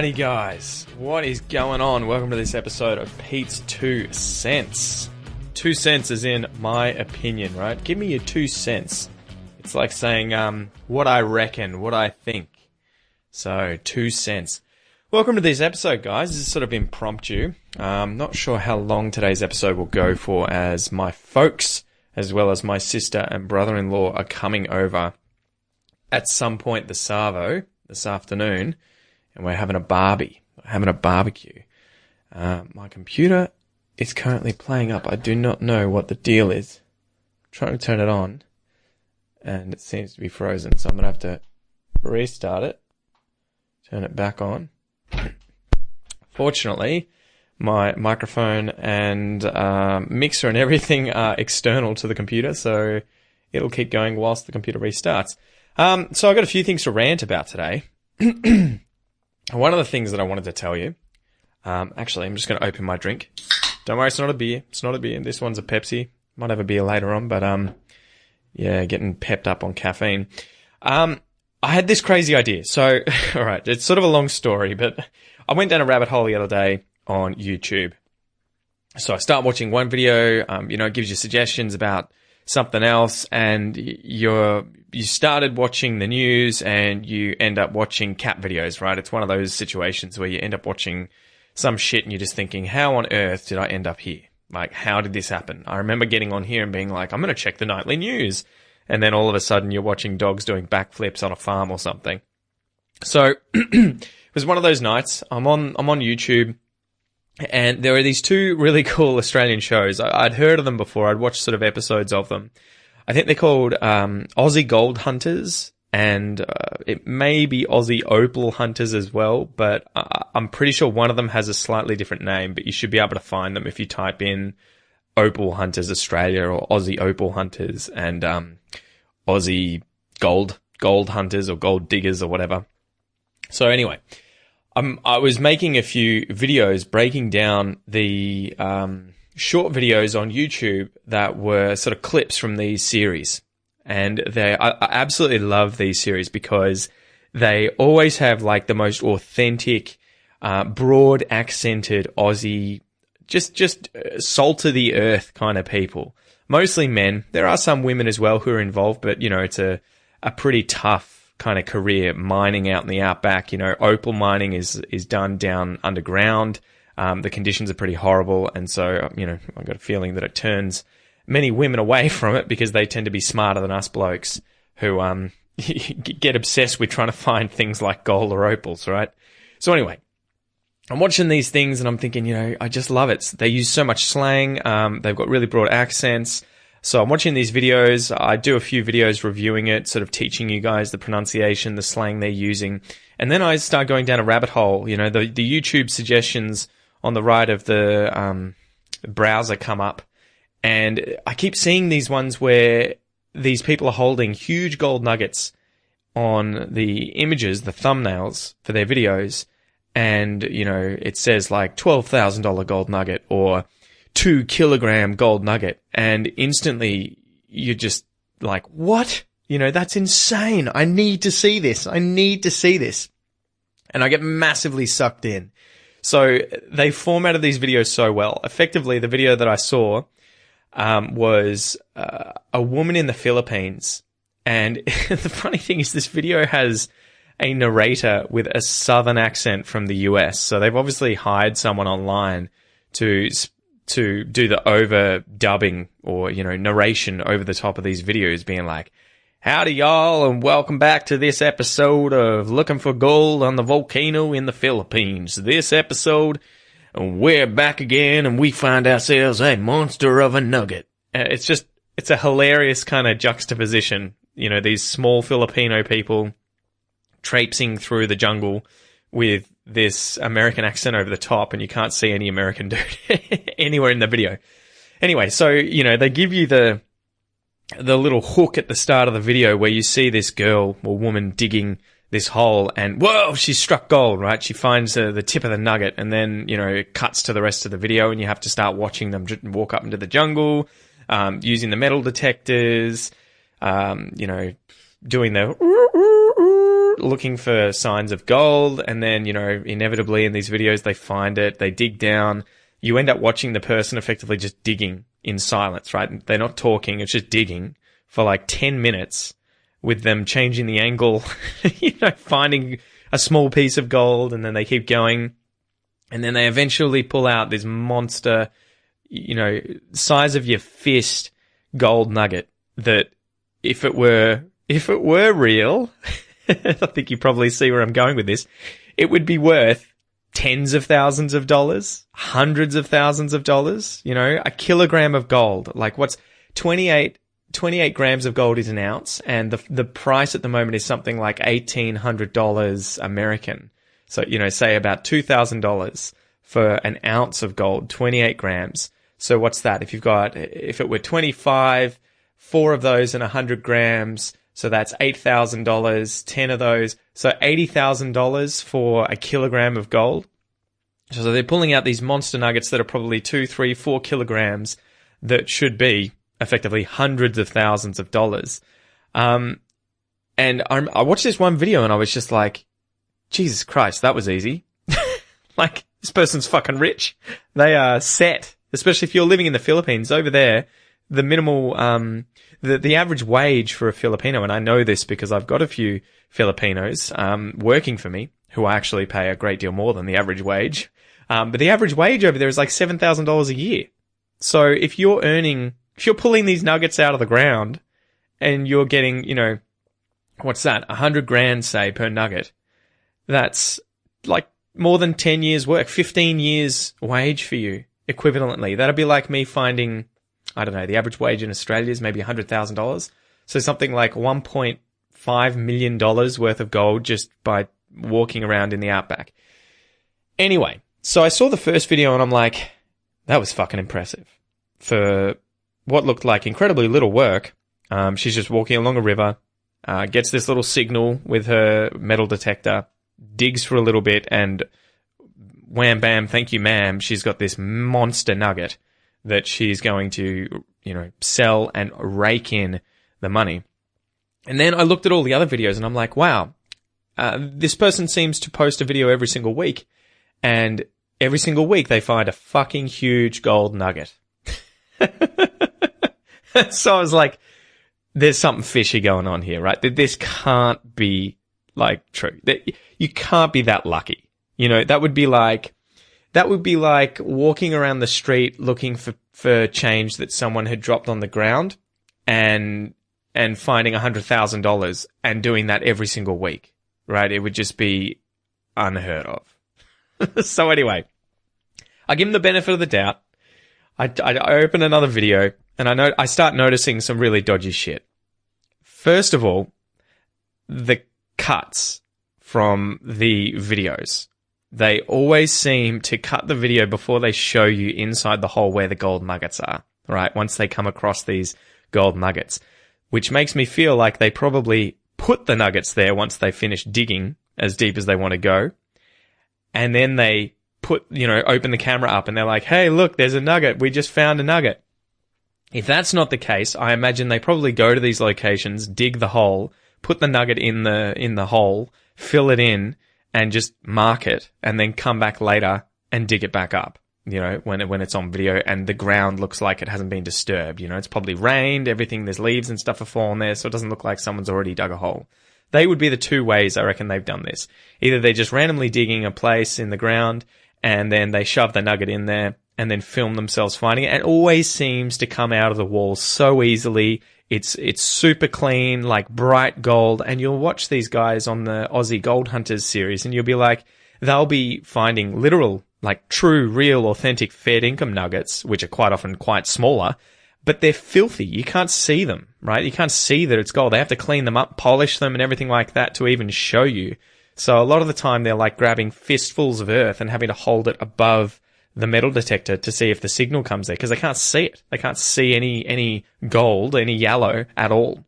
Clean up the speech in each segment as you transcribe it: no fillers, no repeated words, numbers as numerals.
Alrighty guys, what is going on? Welcome to this episode of Pete's 2 cents. 2 cents is in my opinion, right? Give me your 2 cents. It's like saying, what I reckon, what I think. So, 2 cents. Welcome to this episode, guys. This is sort of impromptu. Not sure how long today's episode will go for, as my folks, as well as my sister and brother-in-law, are coming over at some point this afternoon, and we're having a barbecue. My computer is currently playing up. I do not know what the deal is. I'm trying to turn it on, and it seems to be frozen, so I'm going to have to restart it, turn it back on. Fortunately, my microphone and mixer and everything are external to the computer, so it'll keep going whilst the computer restarts. So I've got a few things to rant about today. One of the things that I wanted to tell you, actually, I'm just going to open my drink. Don't worry, it's not a beer. This one's a Pepsi. Might have a beer later on, but yeah, getting pepped up on caffeine. I had this crazy idea. So, all right, it's sort of a long story, but I went down a rabbit hole the other day on YouTube. So I start watching one video, it gives you suggestions about something else, and you started watching the news and you end up watching cat videos, right? It's one of those situations where you end up watching some shit and you're just thinking, how on earth did I end up here? Like, how did this happen? I remember getting on here and being like, I'm going to check the nightly news. And then all of a sudden you're watching dogs doing backflips on a farm or something. So it was one of those nights. I'm on YouTube, and there are these two really cool Australian shows. I'd heard of them before. I'd watched sort of episodes of them. I think they're called Aussie Gold Hunters, and it may be Aussie Opal Hunters as well, but I'm pretty sure one of them has a slightly different name, but you should be able to find them if you type in Opal Hunters Australia or Aussie Opal Hunters and Aussie Gold Hunters or Gold Diggers or whatever. So anyway, I was making a few videos breaking down the short videos on YouTube that were sort of clips from these series. And I absolutely love these series because they always have like the most authentic, broad accented Aussie, just salt of the earth kind of people. Mostly men. There are some women as well who are involved, but it's a pretty tough kind of career mining out in the outback. Opal mining is done down underground. The conditions are pretty horrible. And so, I've got a feeling that it turns many women away from it because they tend to be smarter than us blokes who, get obsessed with trying to find things like gold or opals, right? So anyway, I'm watching these things and I'm thinking, I just love it. They use so much slang. They've got really broad accents. So I'm watching these videos. I do a few videos reviewing it, sort of teaching you guys the pronunciation, the slang they're using. And then I start going down a rabbit hole. The YouTube suggestions on the right of the browser come up. And I keep seeing these ones where these people are holding huge gold nuggets on the images, the thumbnails for their videos. And, it says like $12,000 gold nugget or 2 kilogram gold nugget. And instantly you're just like, what? That's insane. I need to see this. And I get massively sucked in. So they formatted these videos so well. Effectively, the video that I saw was a woman in the Philippines. And the funny thing is this video has a narrator with a southern accent from the US. So they've obviously hired someone online to do the overdubbing or, narration over the top of these videos, being like, howdy y'all, and welcome back to this episode of Looking for Gold on the Volcano in the Philippines. This episode, we're back again and we find ourselves a monster of a nugget. It's a hilarious kind of juxtaposition. These small Filipino people traipsing through the jungle with this American accent over the top, and you can't see any American dude anywhere in the video. Anyway, so, they give you the little hook at the start of the video where you see this girl or woman digging this hole and, whoa, she's struck gold, right? She finds the tip of the nugget, and then, it cuts to the rest of the video and you have to start watching them walk up into the jungle, using the metal detectors, doing the looking for signs of gold, and then, inevitably in these videos they find it, they dig down. You end up watching the person effectively just digging in silence, right? They're not talking, it's just digging for like 10 minutes with them changing the angle, finding a small piece of gold, and then they keep going. And then they eventually pull out this monster, size of your fist gold nugget that if it were real, I think you probably see where I'm going with this, it would be worth tens of thousands of dollars, hundreds of thousands of dollars, a kilogram of gold. Like what's 28 grams of gold is an ounce, and the price at the moment is something like $1,800 American. So, say about $2,000 for an ounce of gold, 28 grams. So what's that? If it were 25, 4 of those and 100 grams, so that's $8,000, 10 of those. So $80,000 for a kilogram of gold. So they're pulling out these monster nuggets that are probably 2, 3, 4 kilograms that should be effectively hundreds of thousands of dollars. And I watched this one video and I was just like, Jesus Christ, that was easy. Like, this person's fucking rich. They are set, especially if you're living in the Philippines. Over there, the minimal, the average wage for a Filipino, and I know this because I've got a few Filipinos working for me who actually pay a great deal more than the average wage. But the average wage over there is like $7,000 a year. So if you're pulling these nuggets out of the ground and you're getting, what's that? 100 grand, say, per nugget. That's like more than 10 years work, 15 years wage for you equivalently. That'd be like me finding, I don't know, the average wage in Australia is maybe $100,000. So something like $1.5 million worth of gold just by walking around in the outback. Anyway, so I saw the first video and I'm like, that was fucking impressive. For what looked like incredibly little work, she's just walking along a river, gets this little signal with her metal detector, digs for a little bit, and wham bam, thank you ma'am, she's got this monster nugget that she's going to, sell and rake in the money. And then I looked at all the other videos and I'm like, wow, this person seems to post a video every single week, and every single week they find a fucking huge gold nugget. So I was like, there's something fishy going on here, right? This can't be like true. You can't be that lucky. That would be like walking around the street looking for change that someone had dropped on the ground and finding $100,000 and doing that every single week, right? It would just be unheard of. So anyway, I give him the benefit of the doubt. I open another video and I start noticing some really dodgy shit. First of all, the cuts from the videos. They always seem to cut the video before they show you inside the hole where the gold nuggets are, right? Once they come across these gold nuggets, which makes me feel like they probably put the nuggets there once they finish digging as deep as they want to go. And then they open the camera up and they're like, hey, look, there's a nugget. We just found a nugget. If that's not the case, I imagine they probably go to these locations, dig the hole, put the nugget in the hole, fill it in, and just mark it, and then come back later and dig it back up, when it's on video and the ground looks like it hasn't been disturbed. It's probably rained, there's leaves and stuff have fallen there, so it doesn't look like someone's already dug a hole. They would be the two ways I reckon they've done this. Either they're just randomly digging a place in the ground and then they shove the nugget in there and then film themselves finding it. It always seems to come out of the wall so easily. It's super clean, like bright gold. And you'll watch these guys on the Aussie Gold Hunters series and you'll be like, they'll be finding literal, like true, real, authentic Fair Income nuggets, which are quite often quite smaller, but they're filthy. You can't see them, right? You can't see that it's gold. They have to clean them up, polish them and everything like that to even show you. So a lot of the time they're like grabbing fistfuls of earth and having to hold it above the metal detector to see if the signal comes there because they can't see it. They can't see any gold, any yellow at all.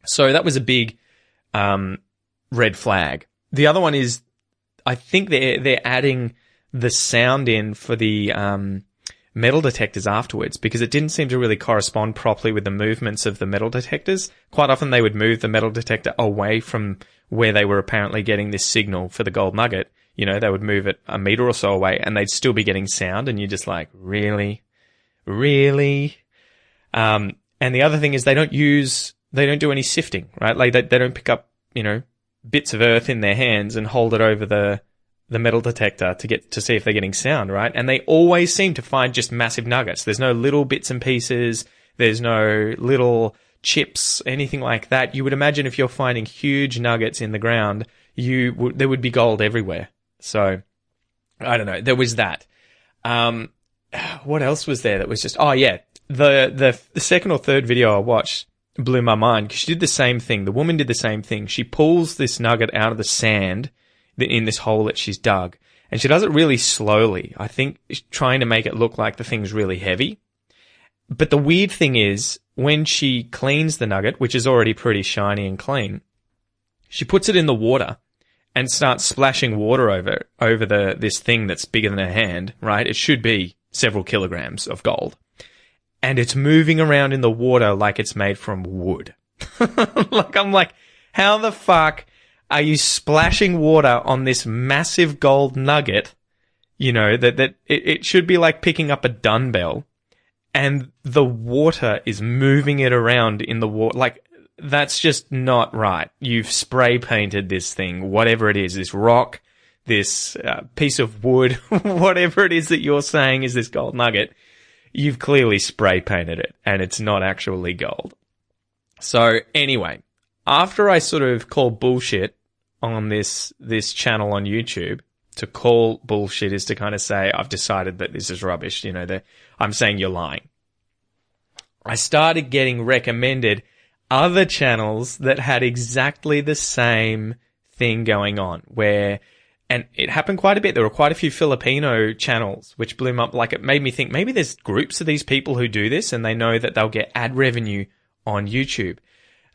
So that was a big red flag. The other one is I think they're adding the sound in for the metal detectors afterwards because it didn't seem to really correspond properly with the movements of the metal detectors. Quite often they would move the metal detector away from where they were apparently getting this signal for the gold nugget. You know, they would move it a meter or so away and they'd still be getting sound, and you're just like, really? Really? And the other thing is they don't do any sifting, right? Like they don't pick up, you know, bits of earth in their hands and hold it over the metal detector to see if they're getting sound, right? And they always seem to find just massive nuggets. There's no little bits and pieces. There's no little chips, anything like that. You would imagine if you're finding huge nuggets in the ground, there would be gold everywhere. So, I don't know. There was that. What else was there that was just... Oh, yeah. The second or third video I watched blew my mind because she did the same thing. The woman did the same thing. She pulls this nugget out of the sand in this hole that she's dug, and she does it really slowly. I think trying to make it look like the thing's really heavy. But the weird thing is, when she cleans the nugget, which is already pretty shiny and clean, she puts it in the water and starts splashing water over this thing that's bigger than her hand, right? It should be several kilograms of gold. And it's moving around in the water like it's made from wood. I'm like, how the fuck are you splashing water on this massive gold nugget? You know, that it should be like picking up a dumbbell, and the water is moving it around in the water. Like, that's just not right. You've spray painted this thing, whatever it is, this rock, this piece of wood, whatever it is that you're saying is this gold nugget. You've clearly spray painted it, and it's not actually gold. So anyway, after I sort of called bullshit on this channel on YouTube, to call bullshit is to kind of say, I've decided that this is rubbish, you know, I'm saying you're lying. I started getting recommended other channels that had exactly the same thing going on, and it happened quite a bit. There were quite a few Filipino channels which blew up. Like, it made me think maybe there's groups of these people who do this and they know that they'll get ad revenue on YouTube.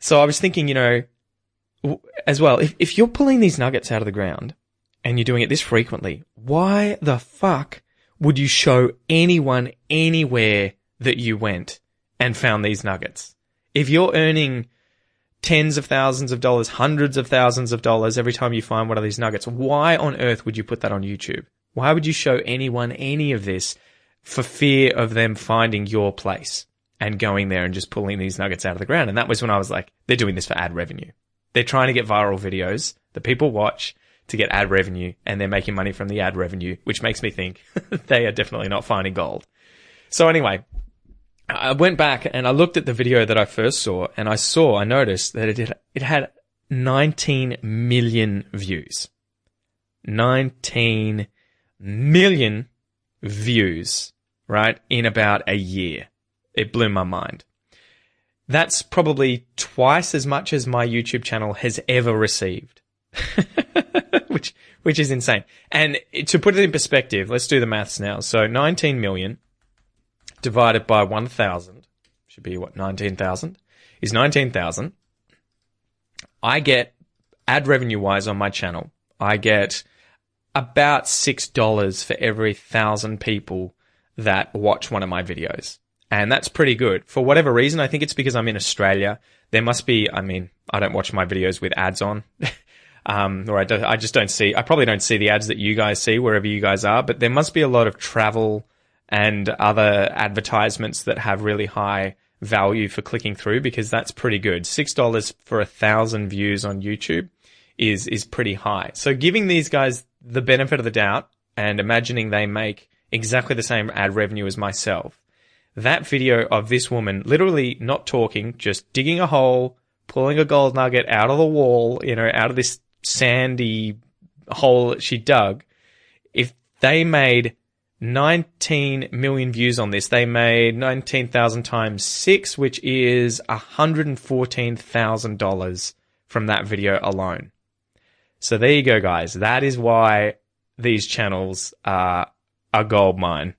So I was thinking, you know, as well, if you're pulling these nuggets out of the ground and you're doing it this frequently, why the fuck would you show anyone anywhere that you went and found these nuggets? If you're earning tens of thousands of dollars, hundreds of thousands of dollars every time you find one of these nuggets, why on earth would you put that on YouTube? Why would you show anyone any of this for fear of them finding your place and going there and just pulling these nuggets out of the ground? And that was when I was like, they're doing this for ad revenue. They're trying to get viral videos that people watch to get ad revenue, and they're making money from the ad revenue, which makes me think they are definitely not finding gold. So anyway, I went back and I looked at the video that I first saw, and I noticed that it had 19 million views. 19 million views, right, in about a year. It blew my mind. That's probably twice as much as my YouTube channel has ever received, which is insane. And to put it in perspective, let's do the maths now. So 19 million divided by 1,000, should be what, 19,000, is 19,000. I get, ad revenue-wise on my channel, I get about $6 for every 1,000 people that watch one of my videos. And that's pretty good. For whatever reason, I think it's because I'm in Australia. There must be, I mean, I don't watch my videos with ads on. Or I just don't see, I probably don't see the ads that you guys see wherever you guys are, but there must be a lot of travel and other advertisements that have really high value for clicking through, because that's pretty good. $6 for 1,000 views on YouTube is pretty high. So giving these guys the benefit of the doubt and imagining they make exactly the same ad revenue as myself, that video of this woman literally not talking, just digging a hole, pulling a gold nugget out of the wall, you know, out of this sandy hole that she dug, if they made 19 million views on this, they made 19,000 times 6, which is $114,000 from that video alone. So there you go, guys. That is why these channels are a gold mine.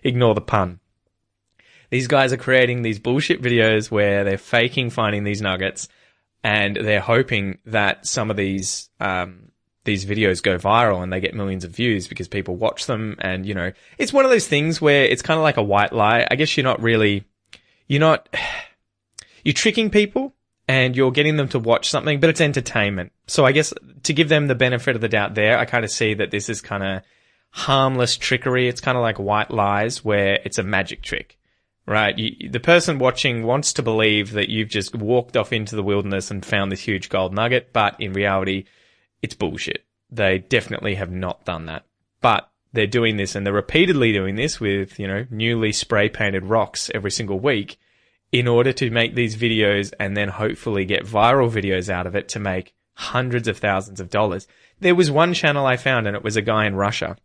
Ignore the pun. These guys are creating these bullshit videos where they're faking finding these nuggets, and they're hoping that some of these these videos go viral and they get millions of views because people watch them. And, you know, it's one of those things where it's kind of like a white lie. I guess you're tricking people and you're getting them to watch something, but it's entertainment. So I guess to give them the benefit of the doubt there, I kind of see that this is kind of harmless trickery. It's kind of like white lies where it's a magic trick, right? The person watching wants to believe that you've just walked off into the wilderness and found this huge gold nugget, but in reality, it's bullshit. They definitely have not done that. But they're doing this, and they're repeatedly doing this with, you know, newly spray painted rocks every single week in order to make these videos and then hopefully get viral videos out of it to make hundreds of thousands of dollars. There was one channel I found, and it was a guy in Russia.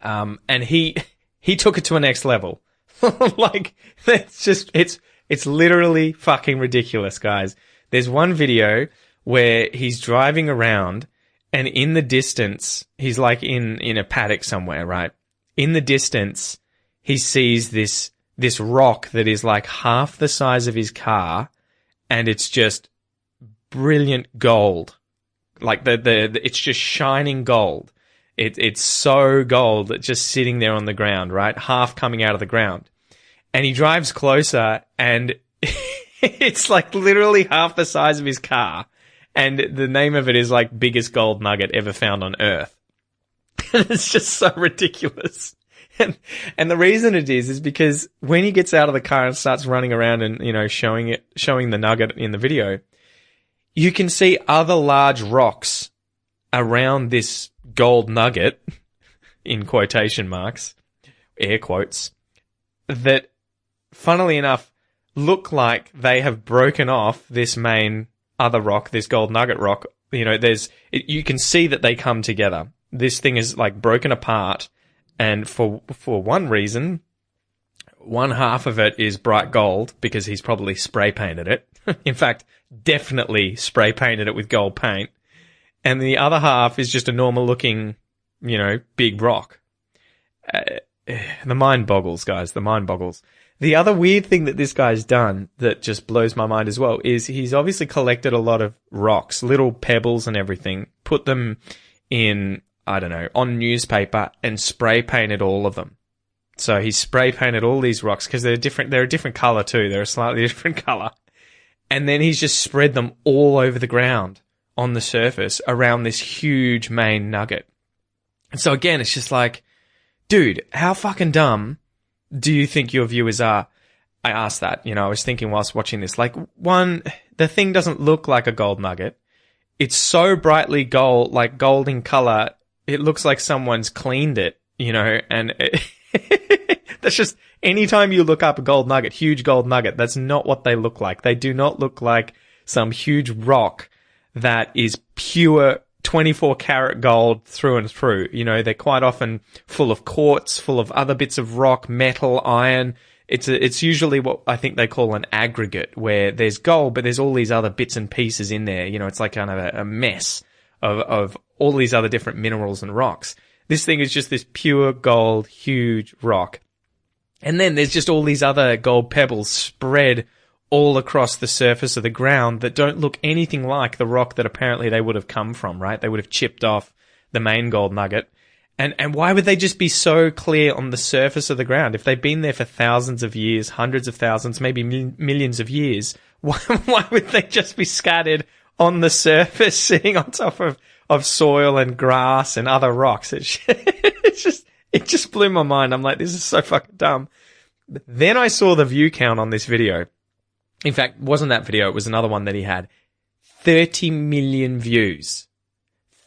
And he took it to a next level. Like, it's literally fucking ridiculous, guys. There's one video where he's driving around, and in the distance, he's like in a paddock somewhere, right? In the distance, he sees this rock that is like half the size of his car, and it's just brilliant gold. Like it's just shining gold. It's so gold that just sitting there on the ground, right? Half coming out of the ground. And he drives closer, and it's like literally half the size of his car. And the name of it is like biggest gold nugget ever found on Earth. It's just so ridiculous. And the reason it is because when he gets out of the car and starts running around and, you know, showing the nugget in the video, you can see other large rocks around this gold nugget, in quotation marks, air quotes, that, funnily enough, look like they have broken off this main other rock, this gold nugget rock. You know, you can see that they come together. This thing is like broken apart, and for one reason, one half of it is bright gold because he's probably spray painted it. In fact, definitely spray painted it with gold paint. And the other half is just a normal looking, you know, big rock. The mind boggles, guys. The mind boggles. The other weird thing that this guy's done that just blows my mind as well is he's obviously collected a lot of rocks, little pebbles and everything, put them in, I don't know, on newspaper and spray painted all of them. So he's spray painted all these rocks because they're a different color too. They're a slightly different color. And then he's just spread them all over the ground on the surface around this huge main nugget. And so again, it's just like, dude, how fucking dumb do you think your viewers are? I asked that, you know, I was thinking whilst watching this, like, one, the thing doesn't look like a gold nugget. It's so brightly gold, like gold in color, it looks like someone's cleaned it, you know, and that's just, anytime you look up a gold nugget, huge gold nugget, that's not what they look like. They do not look like some huge rock that is pure 24 karat gold through and through. You know, they're quite often full of quartz, full of other bits of rock, metal, iron. It's usually what I think they call an aggregate, where there's gold, but there's all these other bits and pieces in there. You know, it's like kind of a mess of all these other different minerals and rocks. This thing is just this pure gold, huge rock. And then there's just all these other gold pebbles spread all across the surface of the ground that don't look anything like the rock that apparently they would have come from, right? They would have chipped off the main gold nugget. And why would they just be so clear on the surface of the ground? If they've been there for thousands of years, hundreds of thousands, maybe millions of years, why would they just be scattered on the surface, sitting on top of soil and grass and other rocks? It just blew my mind. I'm like, this is so fucking dumb. Then I saw the view count on this video. In fact, it wasn't that video, it was another one that he had. 30 million views.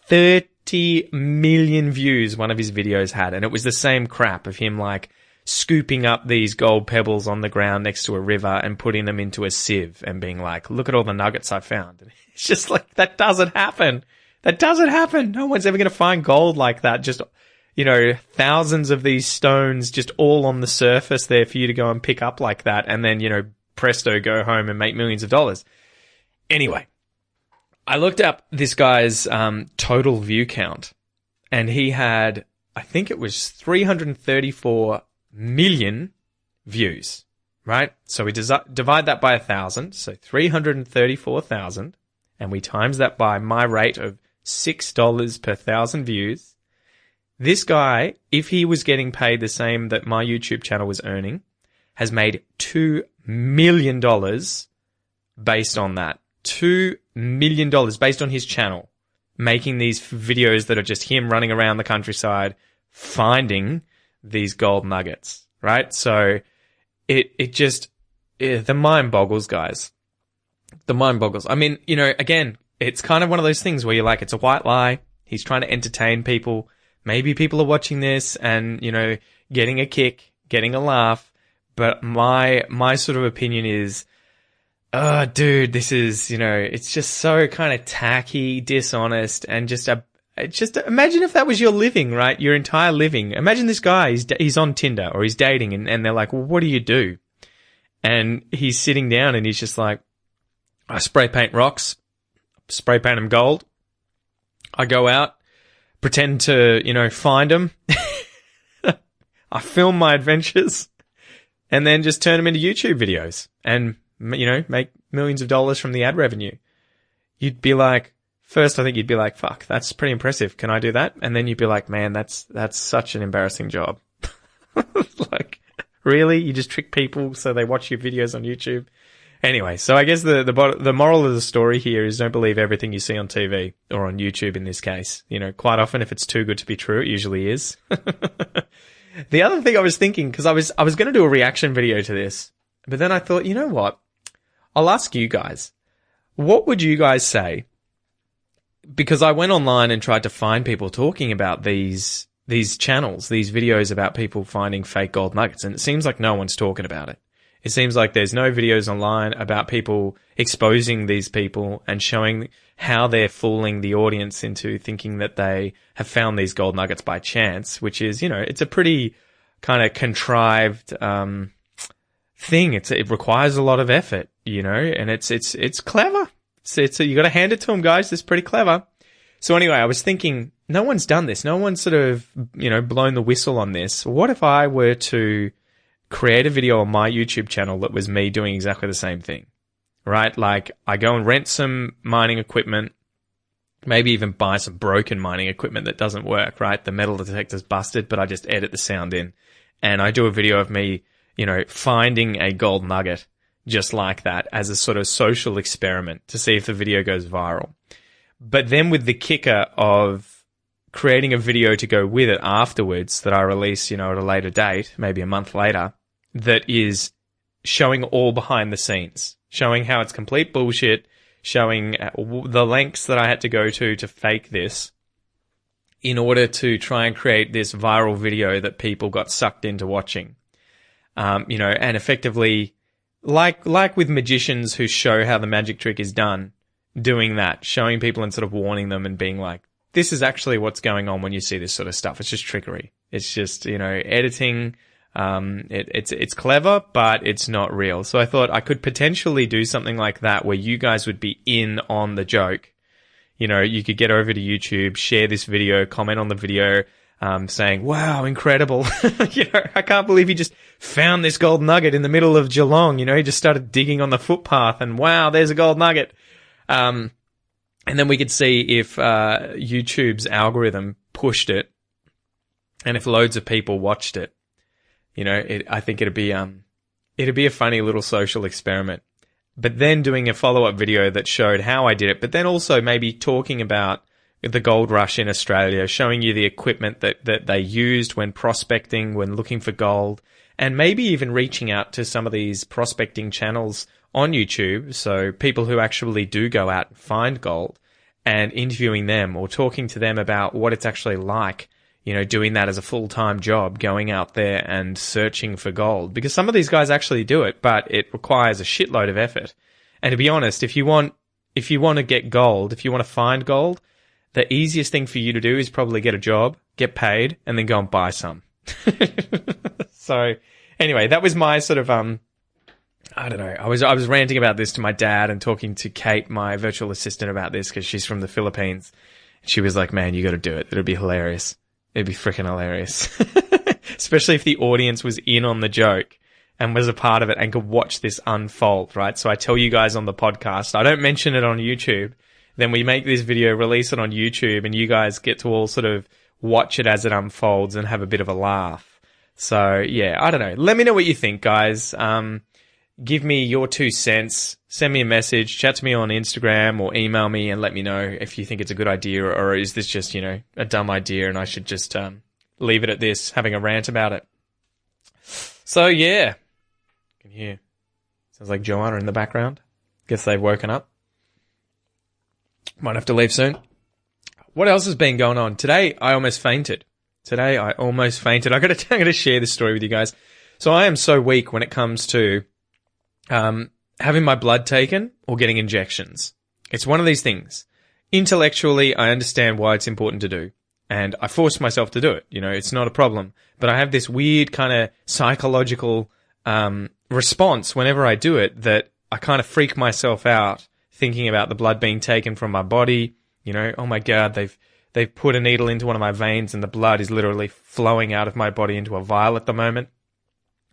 30 million views one of his videos had. And it was the same crap of him like scooping up these gold pebbles on the ground next to a river and putting them into a sieve and being like, look at all the nuggets I found. And it's just like, that doesn't happen. That doesn't happen. No one's ever going to find gold like that. Just, you know, thousands of these stones just all on the surface there for you to go and pick up like that. And then, you know, presto, go home and make millions of dollars. Anyway, I looked up this guy's total view count, and he had, I think it was 334 million views, right? So we divide that by 1,000, so 334,000, and we times that by my rate of $6 per 1,000 views. This guy, if he was getting paid the same that my YouTube channel was earning, has made $2 million based on that. $2 million based on his channel, making these videos that are just him running around the countryside, finding these gold nuggets, right? So the mind boggles, guys. The mind boggles. I mean, again, it's kind of one of those things where you're like, it's a white lie. He's trying to entertain people. Maybe people are watching this and, getting a kick, getting a laugh. But my sort of opinion is, oh, dude, this is, it's just so kind of tacky, dishonest, and just imagine if that was your living, right? Your entire living. Imagine this guy, he's on Tinder or he's dating and they're like, well, what do you do? And he's sitting down and he's just like, I spray paint rocks, spray paint them gold. I go out, pretend to, find them. I film my adventures and then just turn them into YouTube videos and, make millions of dollars from the ad revenue. You'd be like, first I think you'd be like, fuck, that's pretty impressive. Can I do that? And then you'd be like, man, that's such an embarrassing job. Like, really? You just trick people so they watch your videos on YouTube? Anyway, so I guess the moral of the story here is don't believe everything you see on TV or on YouTube in this case. Quite often if it's too good to be true, it usually is. The other thing I was thinking, because I was going to do a reaction video to this, but then I thought, you know what? I'll ask you guys. What would you guys say? Because I went online and tried to find people talking about these channels, these videos about people finding fake gold nuggets, and it seems like no one's talking about it. It seems like there's no videos online about people exposing these people and showing how they're fooling the audience into thinking that they have found these gold nuggets by chance, which is, it's a pretty kind of contrived thing. It requires a lot of effort, and it's clever. You got to hand it to them, guys. It's pretty clever. So anyway, I was thinking, no one's done this. No one's sort of, blown the whistle on this. What if I were to create a video on my YouTube channel that was me doing exactly the same thing, right? Like I go and rent some mining equipment, maybe even buy some broken mining equipment that doesn't work, right? The metal detector's busted, but I just edit the sound in and I do a video of me, finding a gold nugget just like that as a sort of social experiment to see if the video goes viral. But then with the kicker of creating a video to go with it afterwards that I release, at a later date, maybe a month later, that is showing all behind the scenes, showing how it's complete bullshit, showing the lengths that I had to go to fake this in order to try and create this viral video that people got sucked into watching. And effectively, like with magicians who show how the magic trick is done, doing that, showing people and sort of warning them and being like, this is actually what's going on when you see this sort of stuff. It's just trickery. It's just, editing. It's clever, but it's not real. So I thought I could potentially do something like that where you guys would be in on the joke. You could get over to YouTube, share this video, comment on the video, saying, wow, incredible. I can't believe he just found this gold nugget in the middle of Geelong. He just started digging on the footpath and wow, there's a gold nugget. And then we could see if YouTube's algorithm pushed it and if loads of people watched it. I think it'd be a funny little social experiment. But then doing a follow-up video that showed how I did it, but then also maybe talking about the gold rush in Australia, showing you the equipment that they used when prospecting, when looking for gold, and maybe even reaching out to some of these prospecting channels on YouTube, so people who actually do go out and find gold, and interviewing them or talking to them about what it's actually like, doing that as a full-time job, going out there and searching for gold. Because some of these guys actually do it, but it requires a shitload of effort. And to be honest, if you want to get gold, if you want to find gold, the easiest thing for you to do is probably get a job, get paid, and then go and buy some. So anyway, that was my sort of, I don't know. I was ranting about this to my dad and talking to Kate, my virtual assistant, about this because she's from the Philippines. She was like, man, you got to do it. It'll be hilarious. It'd be freaking hilarious. Especially if the audience was in on the joke and was a part of it and could watch this unfold, right? So I tell you guys on the podcast, I don't mention it on YouTube Then we make this video, release it on YouTube, and you guys get to all sort of watch it as it unfolds and have a bit of a laugh. So yeah, I don't know. Let me know what you think, guys. Give me your 2 cents. Send me a message, chat to me on Instagram or email me and let me know if you think it's a good idea, or is this just, a dumb idea and I should just leave it at this, having a rant about it. So yeah, you can hear. Sounds like Joanna in the background. Guess they've woken up. Might have to leave soon. What else has been going on? Today, I almost fainted. I'm going to share this story with you guys. So I am so weak when it comes to having my blood taken or getting injections. It's one of these things. Intellectually, I understand why it's important to do. And I force myself to do it. It's not a problem. But I have this weird kind of psychological response whenever I do it, that I kind of freak myself out thinking about the blood being taken from my body. Oh my God, they've put a needle into one of my veins and the blood is literally flowing out of my body into a vial at the moment.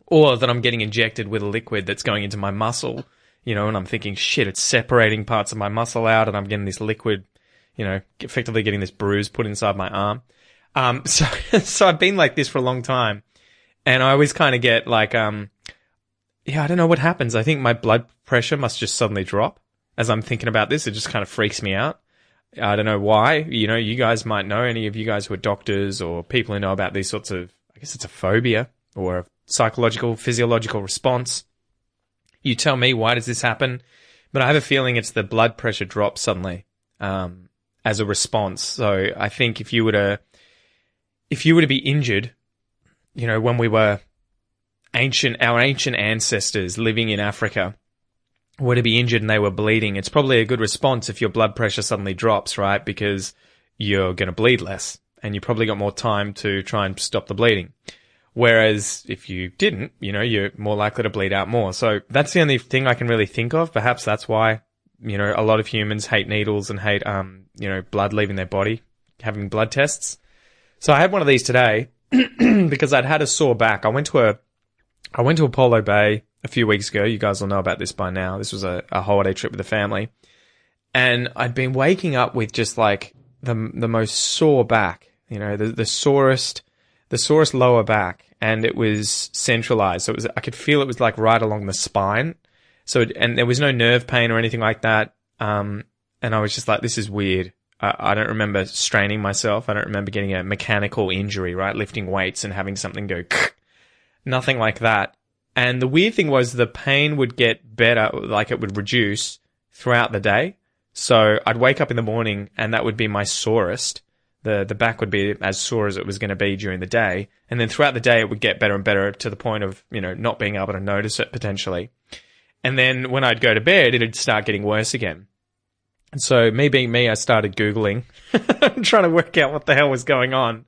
Or that I'm getting injected with a liquid that's going into my muscle, and I'm thinking, shit, it's separating parts of my muscle out and I'm getting this liquid, effectively getting this bruise put inside my arm. So I've been like this for a long time, and I always kind of get like, I don't know what happens. I think my blood pressure must just suddenly drop as I'm thinking about this. It just kind of freaks me out. I don't know why. You guys might know, any of you guys who are doctors or people who know about these sorts of, I guess it's a phobia or a psychological, physiological response. You tell me, why does this happen? But I have a feeling it's the blood pressure drop suddenly as a response. So I think if you were to be injured, when we were our ancient ancestors living in Africa were to be injured and they were bleeding, it's probably a good response if your blood pressure suddenly drops, right? Because you're going to bleed less and you probably got more time to try and stop the bleeding. Whereas if you didn't, you're more likely to bleed out more. So that's the only thing I can really think of. Perhaps that's why, a lot of humans hate needles and hate, blood leaving their body, having blood tests. So I had one of these today because I'd had a sore back. I went to Apollo Bay a few weeks ago. You guys will know about this by now. This was a holiday trip with the family. And I'd been waking up with just like the most sore back, the sorest lower back, and it was centralized. So I could feel it was like right along the spine. And there was no nerve pain or anything like that. And I was just like, this is weird. I don't remember straining myself. I don't remember getting a mechanical injury, right? Lifting weights and having something go, nothing like that. And the weird thing was the pain would get better, like it would reduce throughout the day. So I'd wake up in the morning and that would be my sorest. The back would be as sore as it was going to be during the day. And then throughout the day, it would get better and better to the point of, not being able to notice it potentially. And then when I'd go to bed, it'd start getting worse again. And so me being me, I started Googling, trying to work out what the hell was going on.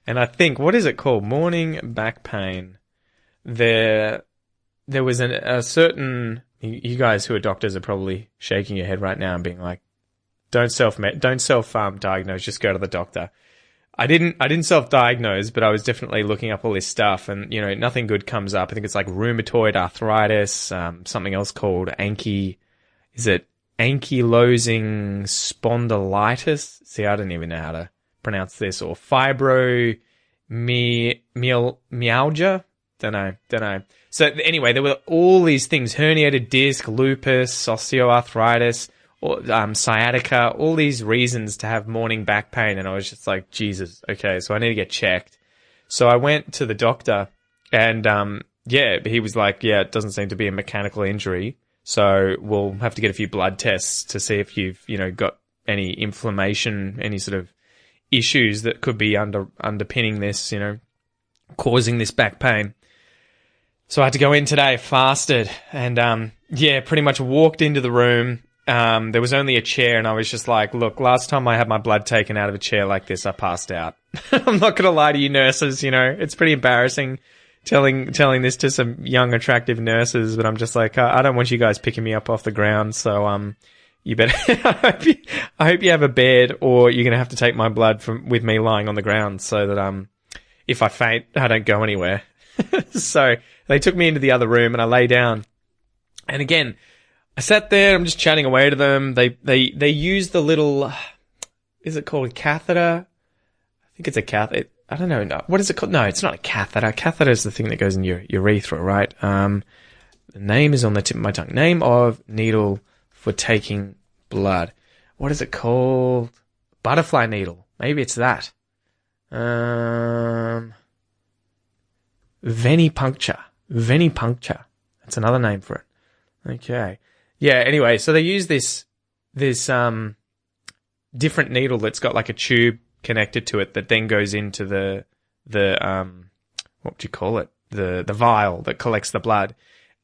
And I think, what is it called? Morning back pain. There was a certain, you guys who are doctors are probably shaking your head right now and being like, don't self-diagnose, just go to the doctor. I didn't self-diagnose, but I was definitely looking up all this stuff and, nothing good comes up. I think it's like rheumatoid arthritis, something else called ankylosing spondylitis? See, I don't even know how to pronounce this. Or fibromyalgia? Don't know. So anyway, there were all these things, herniated disc, lupus, osteoarthritis, or sciatica, all these reasons to have morning back pain. And I was just like, Jesus, okay, so I need to get checked. So I went to the doctor and, he was like, yeah, it doesn't seem to be a mechanical injury. So we'll have to get a few blood tests to see if you've, got any inflammation, any sort of issues that could be underpinning this, causing this back pain. So I had to go in today, fasted, and, pretty much walked into the room. There was only a chair and I was just like, look, last time I had my blood taken out of a chair like this, I passed out. I'm not going to lie to you nurses, it's pretty embarrassing telling this to some young, attractive nurses, but I'm just like, I don't want you guys picking me up off the ground. So, you better, I hope you have a bed or you're going to have to take my blood with me lying on the ground so that, if I faint, I don't go anywhere. So they took me into the other room and I lay down. And again, I sat there, I'm just chatting away to them. They use the little, is it called a catheter? I think it's a catheter. I don't know. No. What is it called? No, it's not a catheter. Catheter is the thing that goes in your urethra, right? The name is on the tip of my tongue. Name of needle for taking blood. What is it called? Butterfly needle. Maybe it's that. Venipuncture. Venipuncture. That's another name for it. Okay. Yeah, anyway, so they use this different needle that's got like a tube connected to it that then goes into the what would you call it? The vial that collects the blood.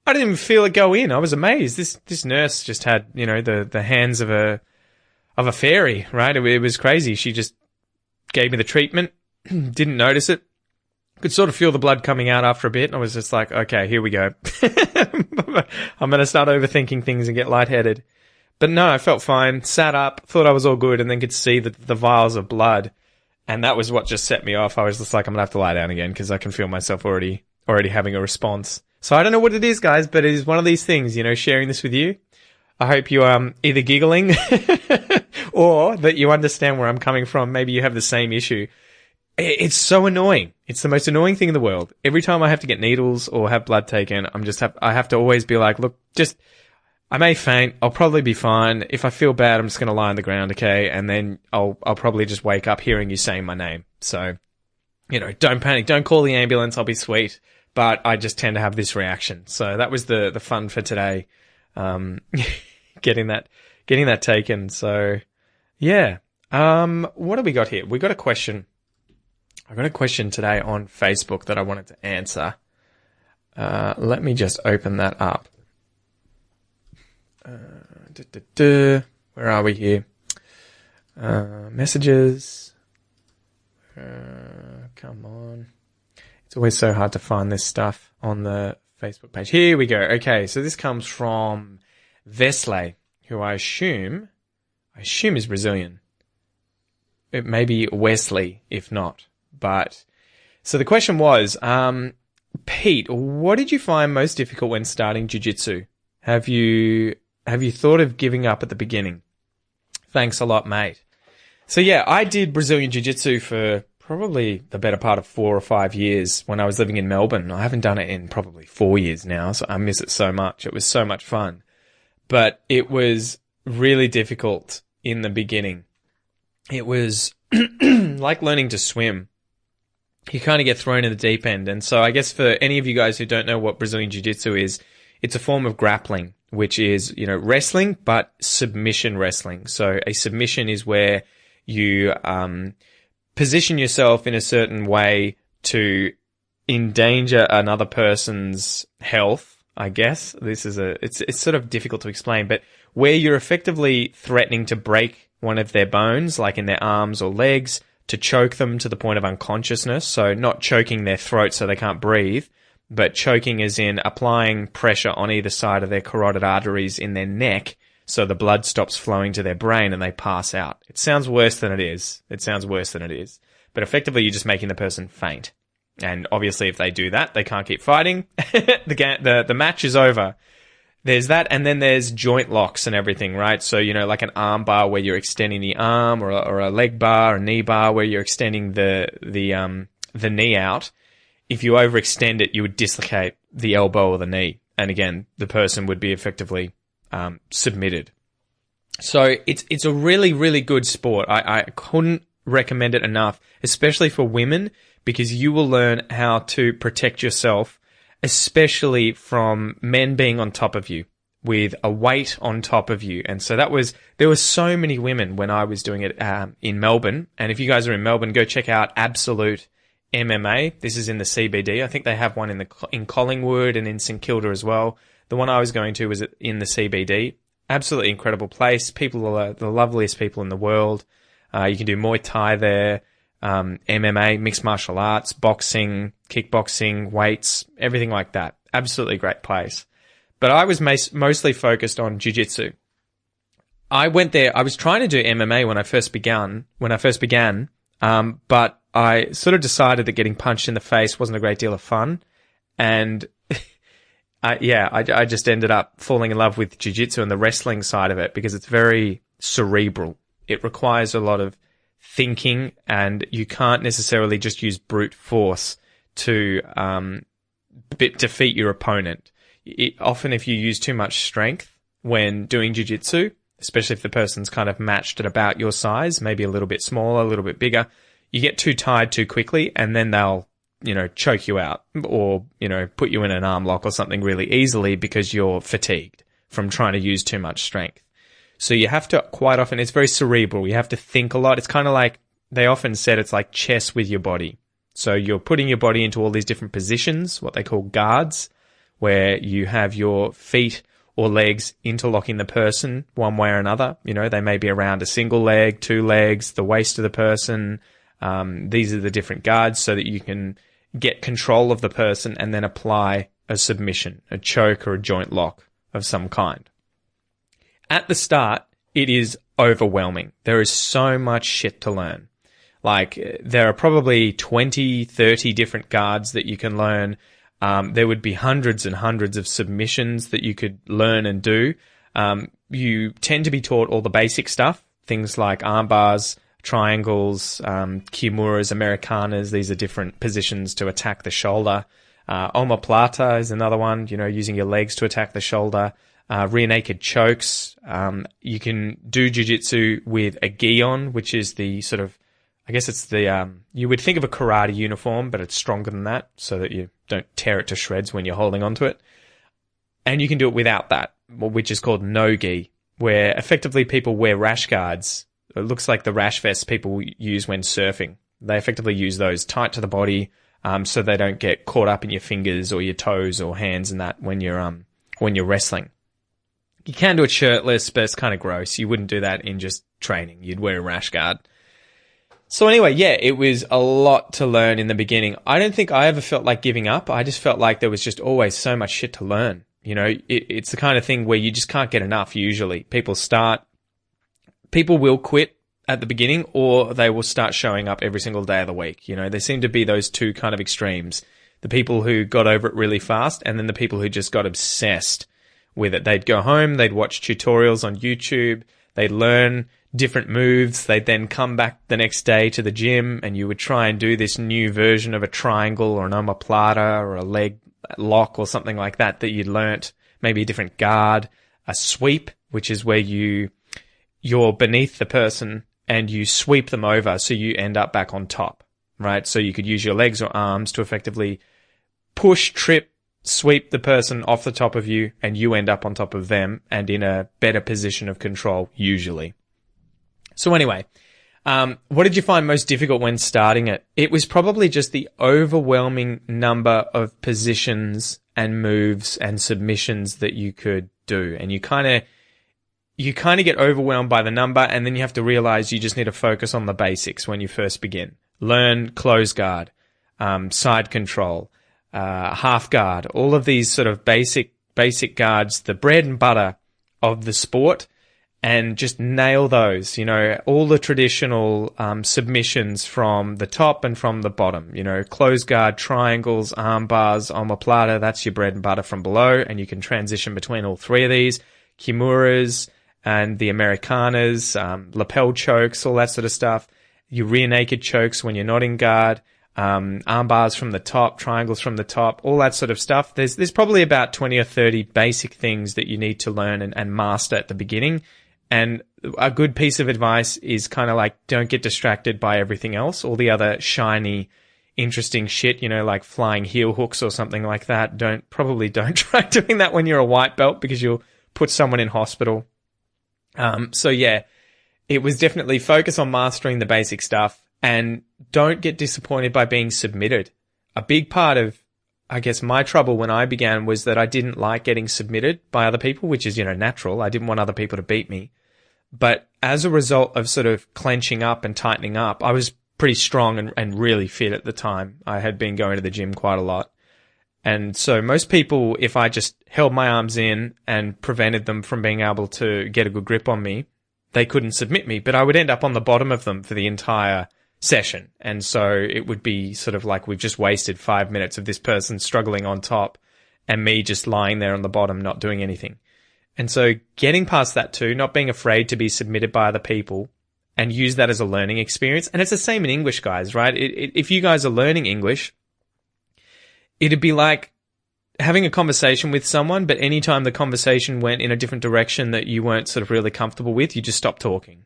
I didn't even feel it go in. I was amazed. This nurse just had, the hands of a fairy, right? It was crazy. She just gave me the treatment, didn't notice it. Could sort of feel the blood coming out after a bit, and I was just like, okay, here we go. I'm going to start overthinking things and get lightheaded. But no, I felt fine, sat up, thought I was all good, and then could see the vials of blood. And that was what just set me off. I was just like, I'm going to have to lie down again because I can feel myself already having a response. So I don't know what it is, guys, but it is one of these things, sharing this with you. I hope you either giggling or that you understand where I'm coming from. Maybe you have the same issue. It's so annoying. It's the most annoying thing in the world. Every time I have to get needles or have blood taken, I have to always be like, look, I may faint. I'll probably be fine. If I feel bad, I'm just going to lie on the ground, okay? And then I'll probably just wake up hearing you saying my name. So, don't panic. Don't call the ambulance. I'll be sweet. But I just tend to have this reaction. So that was the fun for today. Getting that taken. So, yeah. What have we got here? We got a question. I got a question today on Facebook that I wanted to answer. Let me just open that up. Where are we here? Messages. Come on. It's always so hard to find this stuff on the Facebook page. Here we go. Okay, so this comes from Vesley, who I assume is Brazilian. It may be Wesley, if not. But so the question was, Pete, what did you find most difficult when starting jiu-jitsu? Have you thought of giving up at the beginning? Thanks a lot, mate. So yeah, I did Brazilian jiu-jitsu for probably the better part of 4 or 5 years when I was living in Melbourne. I haven't done it in probably 4 years now, so I miss it so much. It was so much fun. But it was really difficult in the beginning. It was like learning to swim. You kind of get thrown in the deep end. And so I guess for any of you guys who don't know what Brazilian Jiu-Jitsu is, it's a form of grappling, which is, wrestling, but submission wrestling. So a submission is where you position yourself in a certain way to endanger another person's health, I guess. It's sort of difficult to explain, but where you're effectively threatening to break one of their bones, like in their arms or legs, to choke them to the point of unconsciousness. So not choking their throat so they can't breathe, but choking as in applying pressure on either side of their carotid arteries in their neck so the blood stops flowing to their brain and they pass out. It sounds worse than it is. But effectively, you're just making the person faint. And obviously, if they do that, they can't keep fighting. The match is over. There's that, and then there's joint locks and everything, right? So, like an arm bar where you're extending the arm, or a leg bar, a knee bar where you're extending the knee out. If you overextend it, you would dislocate the elbow or the knee. And again, the person would be effectively submitted. So it's a really, really good sport. I couldn't recommend it enough, especially for women, because you will learn how to protect yourself, especially from men being on top of you with a weight on top of you. And so there were so many women when I was doing it in Melbourne. And if you guys are in Melbourne, go check out Absolute MMA. This is in the CBD. I think they have one in Collingwood and in St Kilda as well. The one I was going to was in the CBD. Absolutely incredible place. People are the loveliest people in the world. You can do Muay Thai there, MMA, mixed martial arts, boxing, kickboxing, weights, everything like that. Absolutely great place. But I was mostly focused on jiu-jitsu. I went there. I was trying to do MMA when I first began, but I sort of decided that getting punched in the face wasn't a great deal of fun. And I just ended up falling in love with jiu-jitsu and the wrestling side of it because it's very cerebral. It requires a lot of thinking, and you can't necessarily just use brute force to defeat your opponent. Often if you use too much strength when doing jiu-jitsu, especially if the person's kind of matched at about your size, maybe a little bit smaller, a little bit bigger, you get too tired too quickly, and then they'll, choke you out or, put you in an arm lock or something really easily because you're fatigued from trying to use too much strength. So you have to, quite often, it's very cerebral. You have to think a lot. It's kind of like, they often said it's like chess with your body. So you're putting your body into all these different positions, what they call guards, where you have your feet or legs interlocking the person one way or another. They may be around a single leg, two legs, the waist of the person. These are the different guards so that you can get control of the person and then apply a submission, a choke or a joint lock of some kind. At the start, it is overwhelming. There is so much shit to learn. Like, there are probably 20, 30 different guards that you can learn. There would be hundreds and hundreds of submissions that you could learn and do. You tend to be taught all the basic stuff, things like arm bars, triangles, kimuras, Americanas. These are different positions to attack the shoulder. Omoplata is another one, using your legs to attack the shoulder. Rear naked chokes. You can do jiu-jitsu with a gi on, which is the sort of, I guess it's the, you would think of a karate uniform, but it's stronger than that so that you don't tear it to shreds when you're holding onto it. And you can do it without that, which is called no gi, where effectively people wear rash guards. It looks like the rash vests people use when surfing. They effectively use those tight to the body, so they don't get caught up in your fingers or your toes or hands and that when you're wrestling. You can do it shirtless, but it's kind of gross. You wouldn't do that in just training. You'd wear a rash guard. So anyway, yeah, it was a lot to learn in the beginning. I don't think I ever felt like giving up. I just felt like there was just always so much shit to learn. It's the kind of thing where you just can't get enough usually. People will quit at the beginning, or they will start showing up every single day of the week. There seem to be those two kind of extremes. The people who got over it really fast, and then the people who just got obsessed with it. They'd go home, they'd watch tutorials on YouTube, they'd learn different moves, they'd then come back the next day to the gym, and you would try and do this new version of a triangle or an omoplata or a leg lock or something like that you'd learnt, maybe a different guard, a sweep, which is where you're beneath the person and you sweep them over so you end up back on top, right? So you could use your legs or arms to effectively push, trip, sweep the person off the top of you, and you end up on top of them and in a better position of control, usually. So anyway, what did you find most difficult when starting it? It was probably just the overwhelming number of positions and moves and submissions that you could do. And you kind of get overwhelmed by the number, and then you have to realize you just need to focus on the basics when you first begin. Learn close guard, side control, half guard, all of these sort of basic guards, the bread and butter of the sport, and just nail those, all the traditional submissions from the top and from the bottom, close guard, triangles, arm bars, omoplata, that's your bread and butter from below, and you can transition between all three of these, kimuras and the Americanas, lapel chokes, all that sort of stuff, your rear naked chokes when you're not in guard, arm bars from the top, triangles from the top, all that sort of stuff. There's probably about 20 or 30 basic things that you need to learn and master at the beginning. And a good piece of advice is kind of like, don't get distracted by everything else, all the other shiny, interesting shit, like flying heel hooks or something like that. Don't try doing that when you're a white belt because you'll put someone in hospital. So yeah, it was definitely focus on mastering the basic stuff. And don't get disappointed by being submitted. A big part of, I guess, my trouble when I began was that I didn't like getting submitted by other people, which is, natural. I didn't want other people to beat me. But as a result of sort of clenching up and tightening up, I was pretty strong and really fit at the time. I had been going to the gym quite a lot. And so most people, if I just held my arms in and prevented them from being able to get a good grip on me, they couldn't submit me. But I would end up on the bottom of them for the entire session. And so it would be sort of like we've just wasted 5 minutes of this person struggling on top and me just lying there on the bottom, not doing anything. And so getting past that too, not being afraid to be submitted by other people and use that as a learning experience. And it's the same in English, guys, right? If you guys are learning English, it'd be like having a conversation with someone, but anytime the conversation went in a different direction that you weren't sort of really comfortable with, you just stopped talking,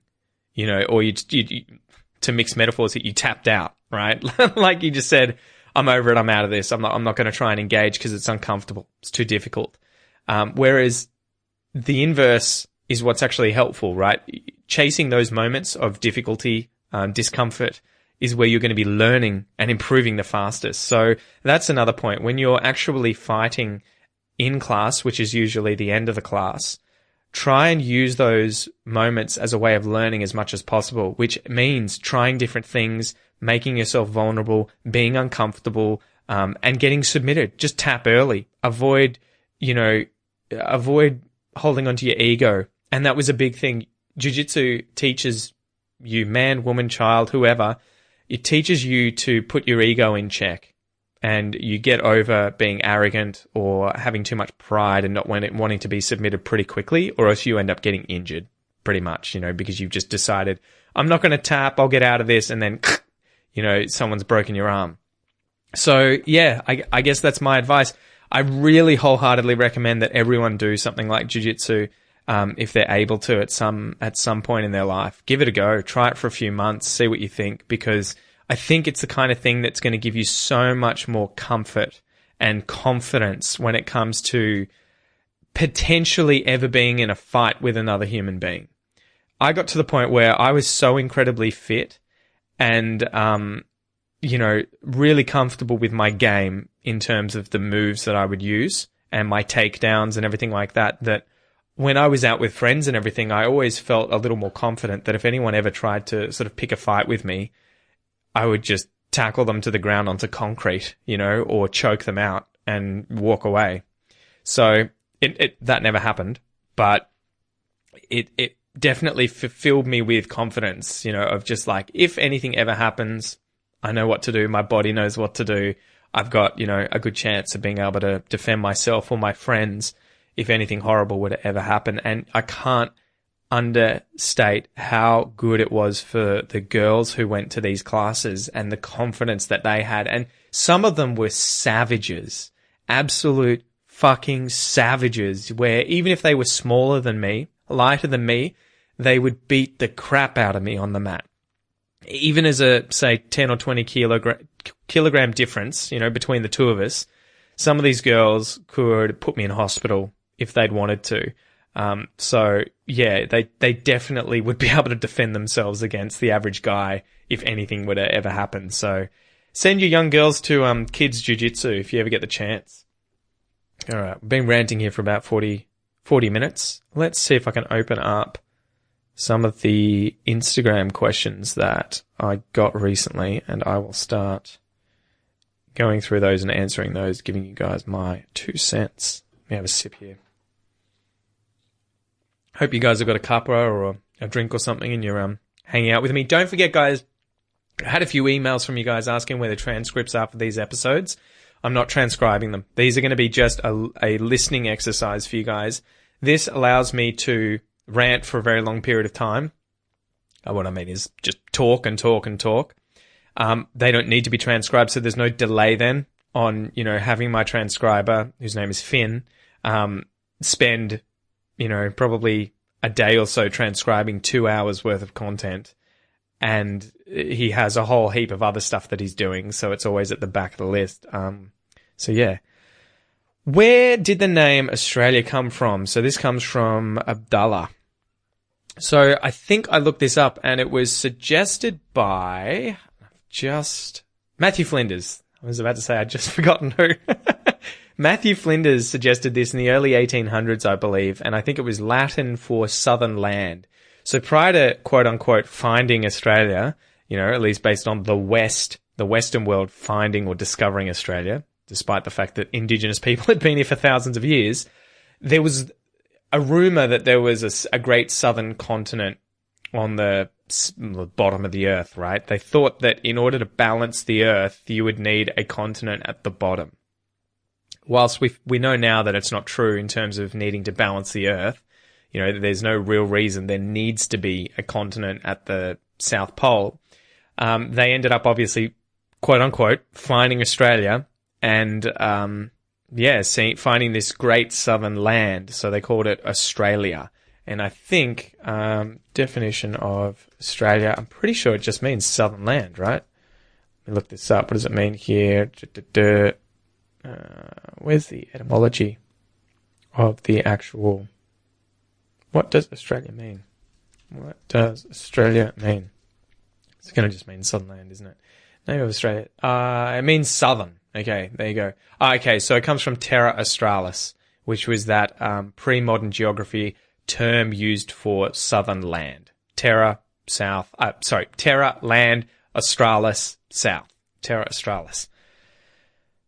you know, or you to mix metaphors, that you tapped out, right? Like you just said, I'm over it, I'm out of this. I'm not going to try and engage because it's uncomfortable. It's too difficult. Whereas the inverse is what's actually helpful, right? Chasing those moments of difficulty, discomfort is where you're going to be learning and improving the fastest. So that's another point. When you're actually fighting in class, which is usually the end of the class, try and use those moments as a way of learning as much as possible, which means trying different things, making yourself vulnerable, being uncomfortable, and getting submitted. Just tap early. Avoid holding onto your ego. And that was a big thing. Jiu-jitsu teaches you, man, woman, child, whoever, it teaches you to put your ego in check, and you get over being arrogant or having too much pride and not wanting to be submitted pretty quickly, or else you end up getting injured pretty much, you know, because you've just decided, I'm not going to tap, I'll get out of this, and then, you know, someone's broken your arm. So yeah, I guess that's my advice. I really wholeheartedly recommend that everyone do something like jiu-jitsu if they're able to at some point in their life. Give it a go. Try it for a few months. See what you think, because I think it's the kind of thing that's going to give you so much more comfort and confidence when it comes to potentially ever being in a fight with another human being. I got to the point where I was so incredibly fit and, you know, really comfortable with my game in terms of the moves that I would use and my takedowns and everything like that, that when I was out with friends and everything, I always felt a little more confident that if anyone ever tried to sort of pick a fight with me, I would just tackle them to the ground onto concrete, you know, or choke them out and walk away. So that never happened, but it definitely filled me with confidence, you know, of just like, if anything ever happens, I know what to do. My body knows what to do. I've got, you know, a good chance of being able to defend myself or my friends if anything horrible were to ever happen. And I can't understate how good it was for the girls who went to these classes and the confidence that they had. And some of them were savages, absolute fucking savages, where even if they were smaller than me, lighter than me, they would beat the crap out of me on the mat. Even as a, say, 10 or 20 kilogram difference, you know, between the two of us, some of these girls could put me in hospital if they'd wanted to. So yeah, they definitely would be able to defend themselves against the average guy if anything were to ever happen. So send your young girls to kids jiu-jitsu if you ever get the chance. All right, we've been ranting here for about 40 minutes. Let's see if I can open up some of the Instagram questions that I got recently, and I will start going through those and answering those, giving you guys my 2 cents. Let me have a sip here. Hope you guys have got a cuppa or a drink or something and you're hanging out with me. Don't forget, guys, I had a few emails from you guys asking where the transcripts are for these episodes. I'm not transcribing them. These are going to be just a listening exercise for you guys. This allows me to rant for a very long period of time. What I mean is just talk and talk and talk. They don't need to be transcribed, so there's no delay then on, you know, having my transcriber, whose name is Finn, spend, you know, probably a day or so transcribing 2 hours worth of content. And he has a whole heap of other stuff that he's doing, so it's always at the back of the list. So yeah. Where did the name Australia come from? So this comes from Abdullah. So I think I looked this up and it was suggested by Matthew Flinders. I was about to say I'd just forgotten who. Matthew Flinders suggested this in the early 1800s, I believe, and I think it was Latin for southern land. So prior to, quote unquote, finding Australia, you know, at least based on the Western world finding or discovering Australia, despite the fact that indigenous people had been here for thousands of years, there was a rumor that there was a great southern continent on the bottom of the earth, right? They thought that in order to balance the earth, you would need a continent at the bottom. whilst we know now that it's not true in terms of needing to balance the Earth, you know, there's no real reason there needs to be a continent at the South Pole. They ended up obviously, quote unquote, finding Australia and, finding this great southern land. So they called it Australia. And I think, definition of Australia, I'm pretty sure it just means southern land, right? Let me look this up. What does it mean here? Where's the etymology of the actual... What does Australia mean? What does Australia mean? It's going to just mean southern land, isn't it? Name of Australia. It means southern. Okay, there you go. Okay, so it comes from Terra Australis, which was that pre-modern geography term used for southern land. Terra land, Australis, south. Terra Australis.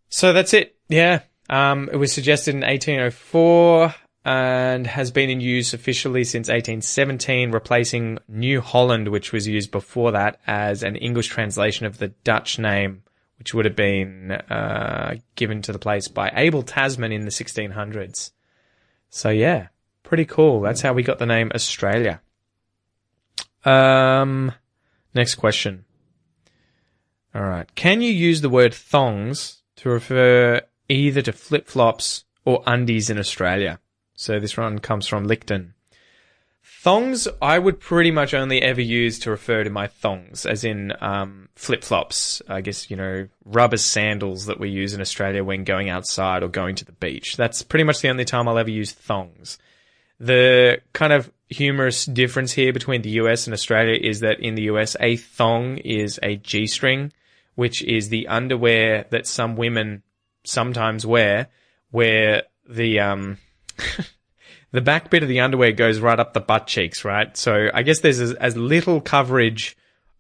So that's it. Yeah. It was suggested in 1804 and has been in use officially since 1817, replacing New Holland, which was used before that as an English translation of the Dutch name, which would have been given to the place by Abel Tasman in the 1600s. So yeah, pretty cool. That's how we got the name Australia. Next question. All right. Can you use the word thongs to refer either to flip-flops or undies in Australia? So this one comes from Licton. Thongs, I would pretty much only ever use to refer to my thongs, as in flip-flops. I guess, you know, rubber sandals that we use in Australia when going outside or going to the beach. That's pretty much the only time I'll ever use thongs. The kind of humorous difference here between the US and Australia is that in the US, a thong is a G-string, which is the underwear that some women sometimes wear, where the the back bit of the underwear goes right up the butt cheeks, right? So I guess there's as little coverage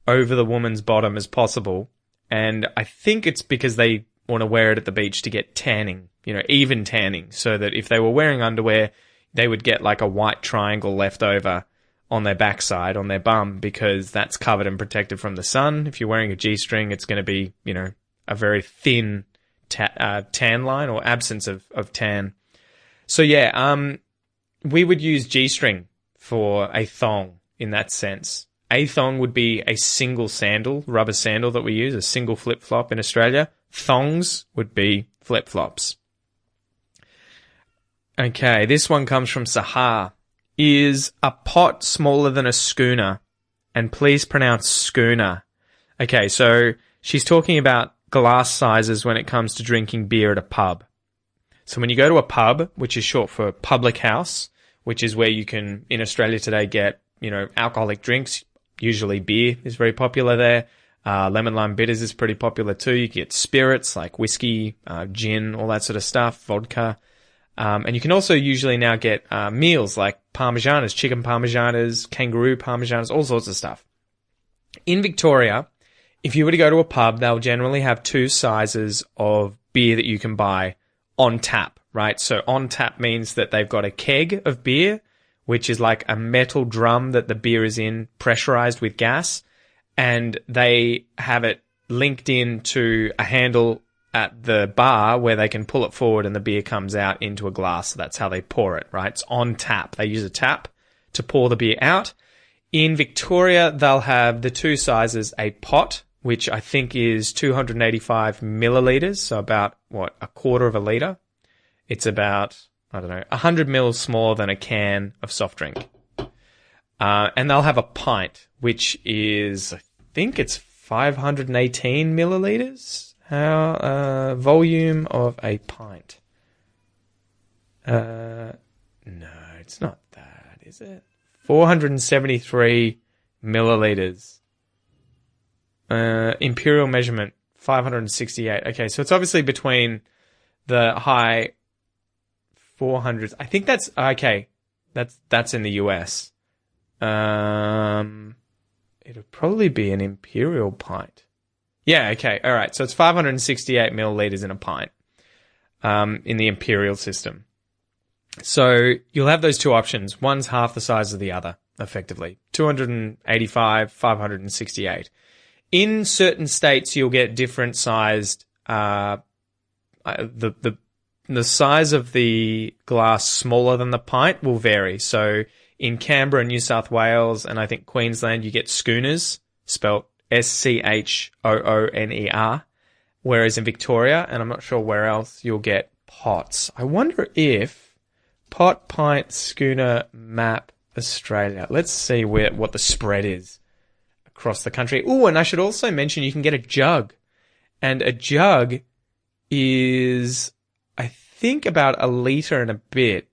over the woman's bottom as possible. And I think it's because they want to wear it at the beach to get tanning, you know, even tanning, so that if they were wearing underwear, they would get like a white triangle left over on their backside, on their bum, because that's covered and protected from the sun. If you're wearing a G-string, it's going to be, you know, a very thin tan line or absence of tan. So yeah, we would use G-string for a thong in that sense. A thong would be a single sandal, rubber sandal that we use, a single flip-flop in Australia. Thongs would be flip-flops. Okay, this one comes from Sahar. Is a pot smaller than a schooner? And please pronounce schooner. Okay, so she's talking about glass sizes when it comes to drinking beer at a pub. So when you go to a pub, which is short for public house, which is where you can, in Australia today, get, you know, alcoholic drinks. Usually beer is very popular there. Lemon lime bitters is pretty popular too. You get spirits like whiskey, gin, all that sort of stuff, vodka. And you can also usually now get meals like parmesanas, chicken parmesanas, kangaroo parmesanas, all sorts of stuff. In Victoria, if you were to go to a pub, they'll generally have two sizes of beer that you can buy on tap, right? So on tap means that they've got a keg of beer, which is like a metal drum that the beer is in, pressurized with gas, and they have it linked into a handle at the bar where they can pull it forward and the beer comes out into a glass. So that's how they pour it, right? It's on tap. They use a tap to pour the beer out. In Victoria, they'll have the two sizes, a pot, which I think is 285 milliliters, so about, a quarter of a litre. It's about, 100 mils smaller than a can of soft drink. And they'll have a pint, which is, I think it's 518 milliliters. Volume of a pint. No, it's not that, is it? 473 milliliters. Imperial measurement, 568. Okay, so it's obviously between the high 400s. I think that's, okay, that's in the US. It'll probably be an imperial pint. Yeah, okay, all right. So it's 568 milliliters in a pint in the imperial system. So you'll have those two options. One's half the size of the other, effectively. 285, 568. In certain states, you'll get different sized, the the size of the glass smaller than the pint will vary. So in Canberra, New South Wales, and I think Queensland, you get schooners, spelt Schooner, whereas in Victoria, and I'm not sure where else, you'll get pots. I wonder if pot, pint, schooner, map, Australia. Let's see what the spread is across the country. Oh, and I should also mention you can get a jug. And a jug is, I think, about a litre and a bit.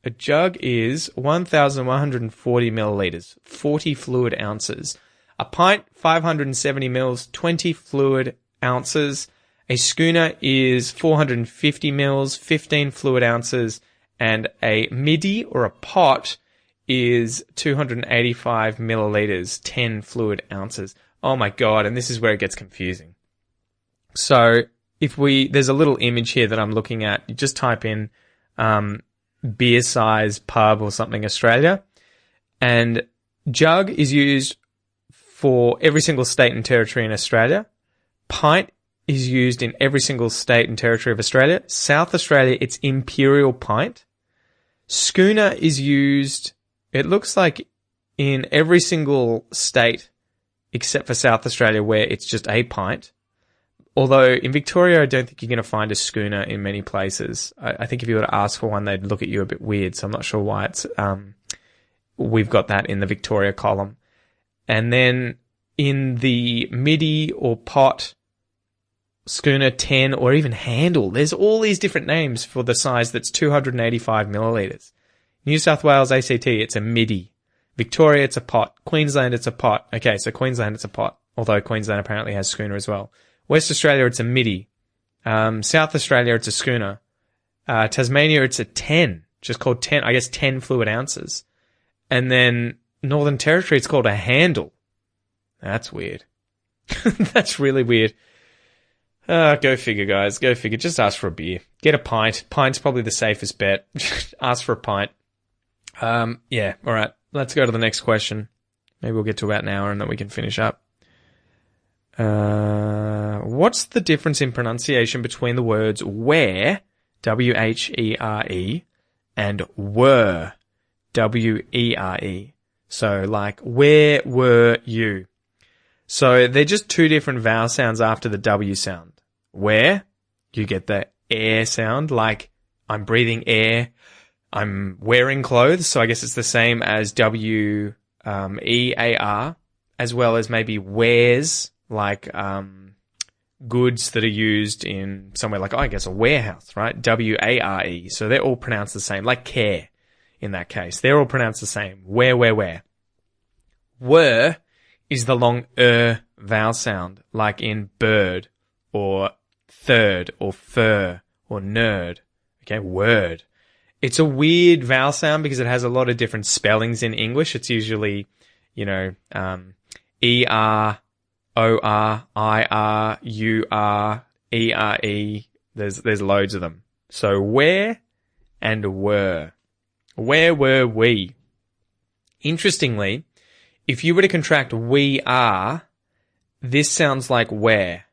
A jug is 1,140 millilitres, 40 fluid ounces. A pint, 570 mils, 20 fluid ounces. A schooner is 450 mils, 15 fluid ounces. And a midi, or a pot, is 285 millilitres, 10 fluid ounces. Oh my God, and this is where it gets confusing. So there's a little image here that I'm looking at. You just type in beer size pub or something Australia, and jug is used for every single state and territory in Australia. Pint is used in every single state and territory of Australia. South Australia, it's imperial pint. Schooner is used, it looks like, in every single state except for South Australia, where it's just a pint. Although in Victoria, I don't think you're going to find a schooner in many places. I think if you were to ask for one, they'd look at you a bit weird. So I'm not sure why we've got that in the Victoria column. And then in the midi or pot, schooner, 10, or even handle, there's all these different names for the size that's 285 millilitres. New South Wales ACT, it's a midi. Victoria, it's a pot. Queensland, it's a pot. Okay, so Queensland, it's a pot. Although Queensland apparently has schooner as well. West Australia, it's a midi. South Australia, it's a schooner. Tasmania, it's a 10, just called 10, I guess 10 fluid ounces. And then Northern Territory, it's called a handle. That's weird. That's really weird. Go figure, guys. Go figure. Just ask for a beer. Get a pint. Pint's probably the safest bet. Ask for a pint. Yeah, all right. Let's go to the next question. Maybe we'll get to about an hour and then we can finish up. What's the difference in pronunciation between the words where, W-H-E-R-E, and were, W-E-R-E? So like, where were you? So they're just two different vowel sounds after the W sound. Where, you get the air sound, like I'm breathing air, I'm wearing clothes, so I guess it's the same as W-E-A-R, as well as maybe wears, like goods that are used in somewhere like, I guess, a warehouse, right? W-A-R-E. So they're all pronounced the same, like care in that case. They're all pronounced the same. Where. Were is the long vowel sound, like in bird or third or fur or nerd. Okay, word. It's a weird vowel sound because it has a lot of different spellings in English. It's usually, E-R, O-R, I-R, U-R, E-R-E. There's loads of them. So where and were. Where were we? Interestingly, if you were to contract we are, this sounds like where,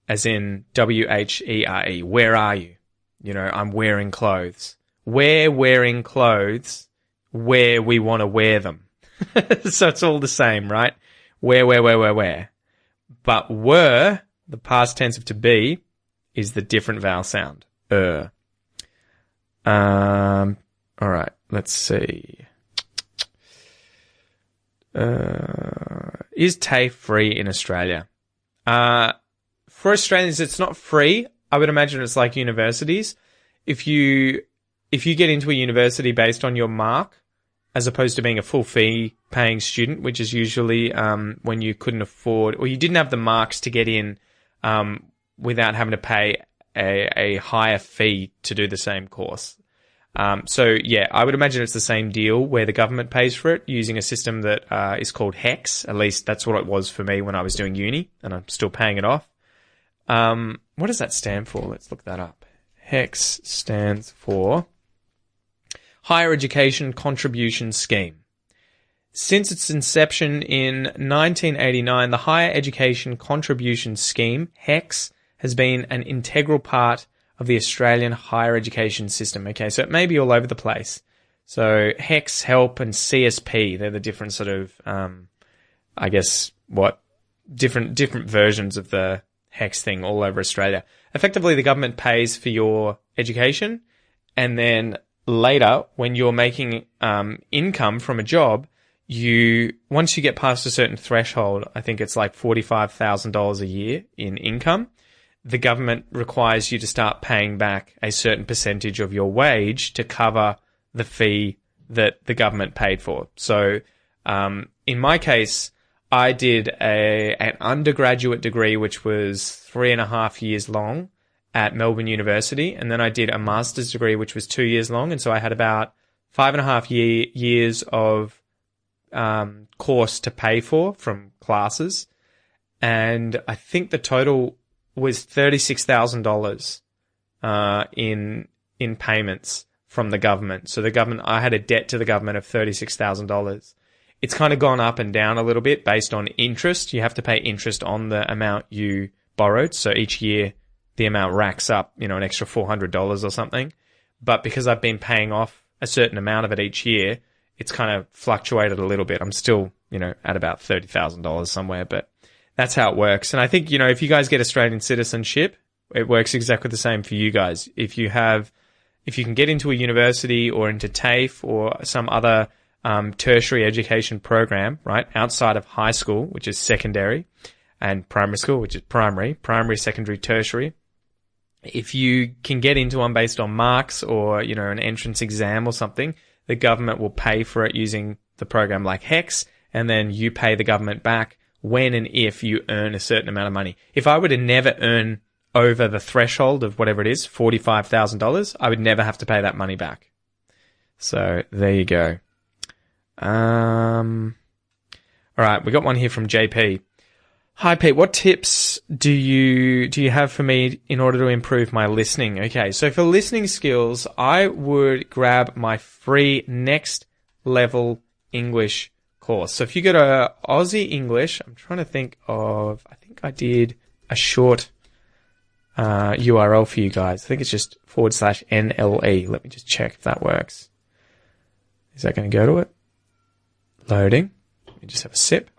as in W-H-E-R-E. Where are you? I'm wearing clothes. We're wearing clothes where we want to wear them. So it's all the same, right? Where. But were, the past tense of to be, is the different vowel sound. All right, let's see. Is TAFE free in Australia? For Australians, it's not free. I would imagine it's like universities. If you get into a university based on your mark, as opposed to being a full fee paying student, which is usually when you couldn't afford, or you didn't have the marks to get in without having to pay a higher fee to do the same course. So yeah, I would imagine it's the same deal where the government pays for it using a system that is called HEX. At least that's what it was for me when I was doing uni, and I'm still paying it off. What does that stand for? Let's look that up. HEX stands for Higher Education Contribution Scheme. Since its inception in 1989, the Higher Education Contribution Scheme, HEX, has been an integral part of the Australian higher education system. Okay, so it may be all over the place. So HEX, HELP, and CSP, they're the different sort of, different versions of the HEX thing all over Australia. Effectively, the government pays for your education, and then later, when you're making income from a job, once you get past a certain threshold, I think it's like $45,000 a year in income, the government requires you to start paying back a certain percentage of your wage to cover the fee that the government paid for. So, in my case, I did an undergraduate degree, which was 3.5 years long at Melbourne University. And then I did a master's degree, which was 2 years long. And so I had about 5.5 years of course to pay for from classes. And I think the total was $36,000 in payments from the government. So I had a debt to the government of $36,000. It's kind of gone up and down a little bit based on interest. You have to pay interest on the amount you borrowed. So each year the amount racks up, an extra $400 or something. But because I've been paying off a certain amount of it each year, it's kind of fluctuated a little bit. I'm still, at about $30,000 somewhere, but that's how it works. And I think, if you guys get Australian citizenship, it works exactly the same for you guys. If you can get into a university or into TAFE or some other tertiary education program, right, outside of high school, which is secondary, and primary school, which is primary, secondary, tertiary. If you can get into one based on marks or, an entrance exam or something, the government will pay for it using the program like HEX, and then you pay the government back when and if you earn a certain amount of money. If I were to never earn over the threshold of whatever it is, $45,000, I would never have to pay that money back. So there you go. All right, we got one here from JP. Hi Pete, what tips do you have for me in order to improve my listening? Okay, so for listening skills, I would grab my free Next Level English course. So if you go to Aussie English, I'm trying to think I did a short URL for you guys. I think it's just /NLE. Let me just check if that works. Is that going to go to it? Loading. Let me just have a sip.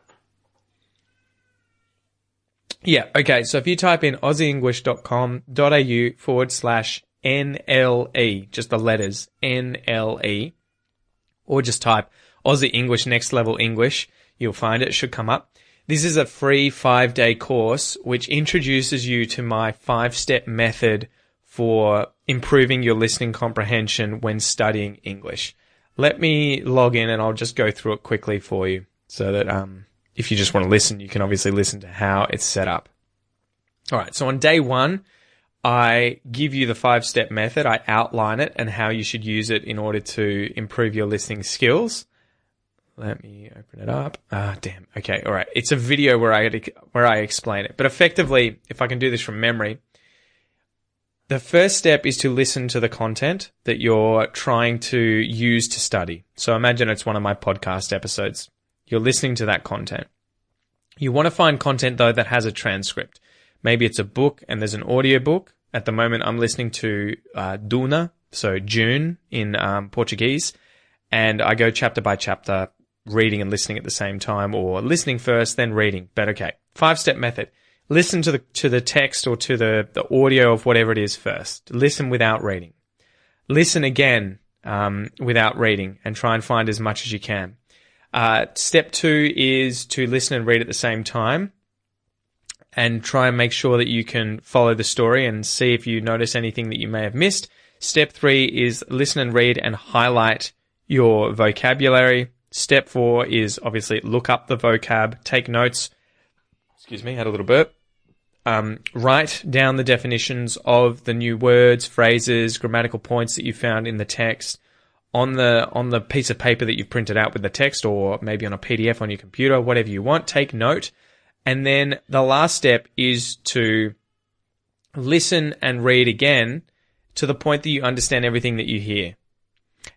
Yeah, okay. So if you type in aussieenglish.com.au/NLE, just the letters NLE, or just type Aussie English Next Level English, you'll find it. It should come up. This is a free 5-day course which introduces you to my 5-step method for improving your listening comprehension when studying English. Let me log in and I'll just go through it quickly for you so that if you just want to listen, you can obviously listen to how it's set up. All right, so on day 1, I give you the 5-step method. I outline it and how you should use it in order to improve your listening skills. Let me open it up. Damn. Okay. All right. It's a video where I explain it. But effectively, if I can do this from memory, the first step is to listen to the content that you're trying to use to study. So imagine it's one of my podcast episodes. You're listening to that content. You want to find content, though, that has a transcript. Maybe it's a book and there's an audio book. At the moment, I'm listening to Duna, so June in Portuguese, and I go chapter by chapter, reading and listening at the same time, or listening first, then reading. But okay, 5-step method. Listen to the text or to the audio of whatever it is first. Listen without reading. Listen again without reading and try and find as much as you can. Step 2 is to listen and read at the same time and try and make sure that you can follow the story and see if you notice anything that you may have missed. Step 3 is listen and read and highlight your vocabulary. Step 4 is obviously look up the vocab, take notes. Excuse me, had a little burp. Write down the definitions of the new words, phrases, grammatical points that you found in the text on the piece of paper that you've printed out with the text, or maybe on a PDF on your computer, whatever you want. Take note. And then the last step is to listen and read again to the point that you understand everything that you hear.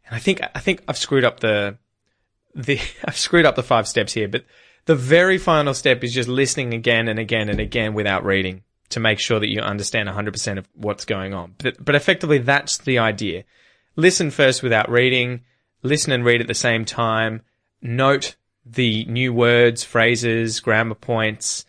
And I think I've screwed up I've screwed up the 5 steps here, but the very final step is just listening again and again and again without reading to make sure that you understand 100% of what's going on. But effectively, that's the idea. Listen first without reading. Listen and read at the same time. Note the new words, phrases, grammar points.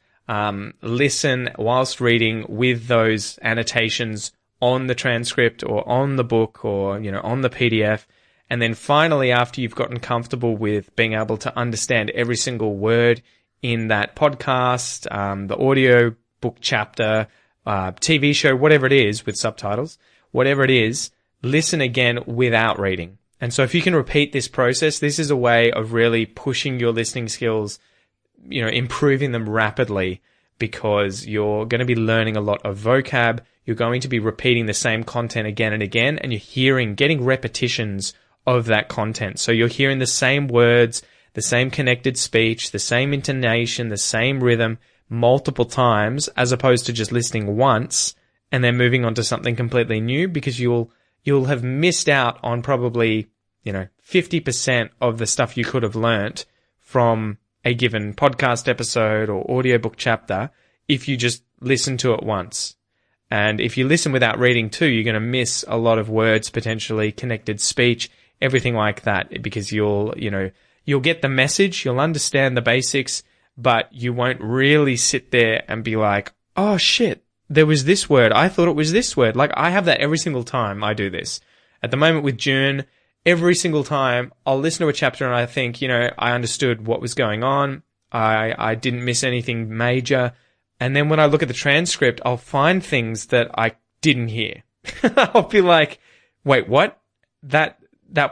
Listen whilst reading with those annotations on the transcript or on the book or, on the PDF. And then finally, after you've gotten comfortable with being able to understand every single word in that podcast, the audio book chapter, TV show, whatever it is with subtitles, whatever it is, listen again without reading. And so if you can repeat this process, this is a way of really pushing your listening skills, improving them rapidly, because you're going to be learning a lot of vocab. You're going to be repeating the same content again and again, and you're getting repetitions of that content. So you're hearing the same words, the same connected speech, the same intonation, the same rhythm multiple times, as opposed to just listening once and then moving on to something completely new, because you'll have missed out on probably, 50% of the stuff you could have learnt from a given podcast episode or audiobook chapter if you just listen to it once. And if you listen without reading too, you're going to miss a lot of words, potentially connected speech, everything like that, because you'll get the message, you'll understand the basics, but you won't really sit there and be like, oh shit, there was this word. I thought it was this word. Like, I have that every single time I do this. At the moment with June, every single time I'll listen to a chapter and I think, I understood what was going on. I didn't miss anything major. And then when I look at the transcript, I'll find things that I didn't hear. I'll be like, wait, what? That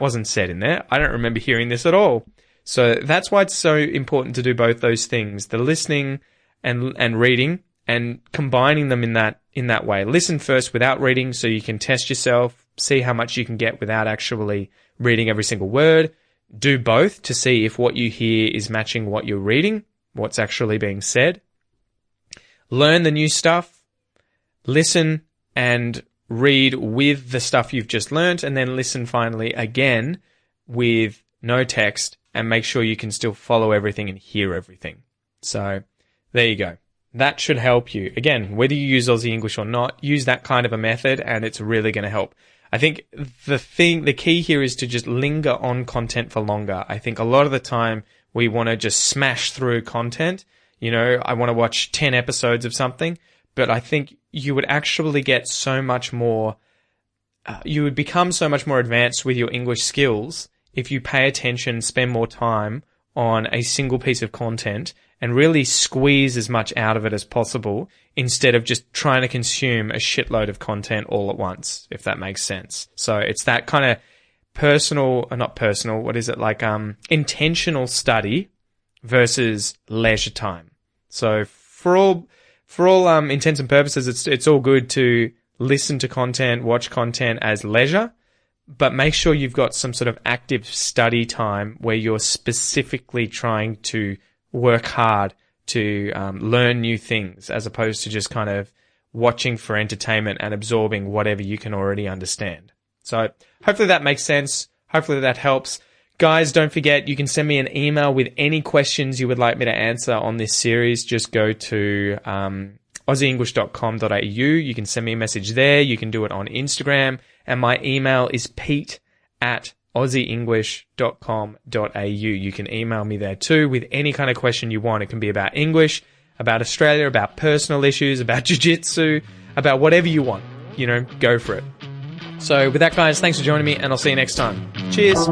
wasn't said in there. I don't remember hearing this at all. So that's why it's so important to do both those things, the listening and reading, and combining them in that way. Listen first without reading so you can test yourself, see how much you can get without actually reading every single word. Do both to see if what you hear is matching what you're reading, what's actually being said. Learn the new stuff, listen and read with the stuff you've just learnt, and then listen finally again with no text, and make sure you can still follow everything and hear everything. So there you go. That should help you. Again, whether you use Aussie English or not, use that kind of a method and it's really going to help. I think the key here is to just linger on content for longer. I think a lot of the time we want to just smash through content. I want to watch 10 episodes of something, but I think you would actually get so much more, you would become so much more advanced with your English skills if you pay attention, spend more time on a single piece of content and really squeeze as much out of it as possible, instead of just trying to consume a shitload of content all at once, if that makes sense. So it's that kind of intentional study versus leisure time. So for all intents and purposes, it's all good to listen to content, watch content as leisure, but make sure you've got some sort of active study time where you're specifically trying to work hard to learn new things, as opposed to just kind of watching for entertainment and absorbing whatever you can already understand. So hopefully that makes sense. Hopefully that helps. Guys, don't forget, you can send me an email with any questions you would like me to answer on this series. Just go to aussieenglish.com.au. You can send me a message there. You can do it on Instagram. And my email is pete@aussieenglish.com.au. You can email me there too with any kind of question you want. It can be about English, about Australia, about personal issues, about jiu-jitsu, about whatever you want. Go for it. So with that, guys, thanks for joining me, and I'll see you next time. Cheers.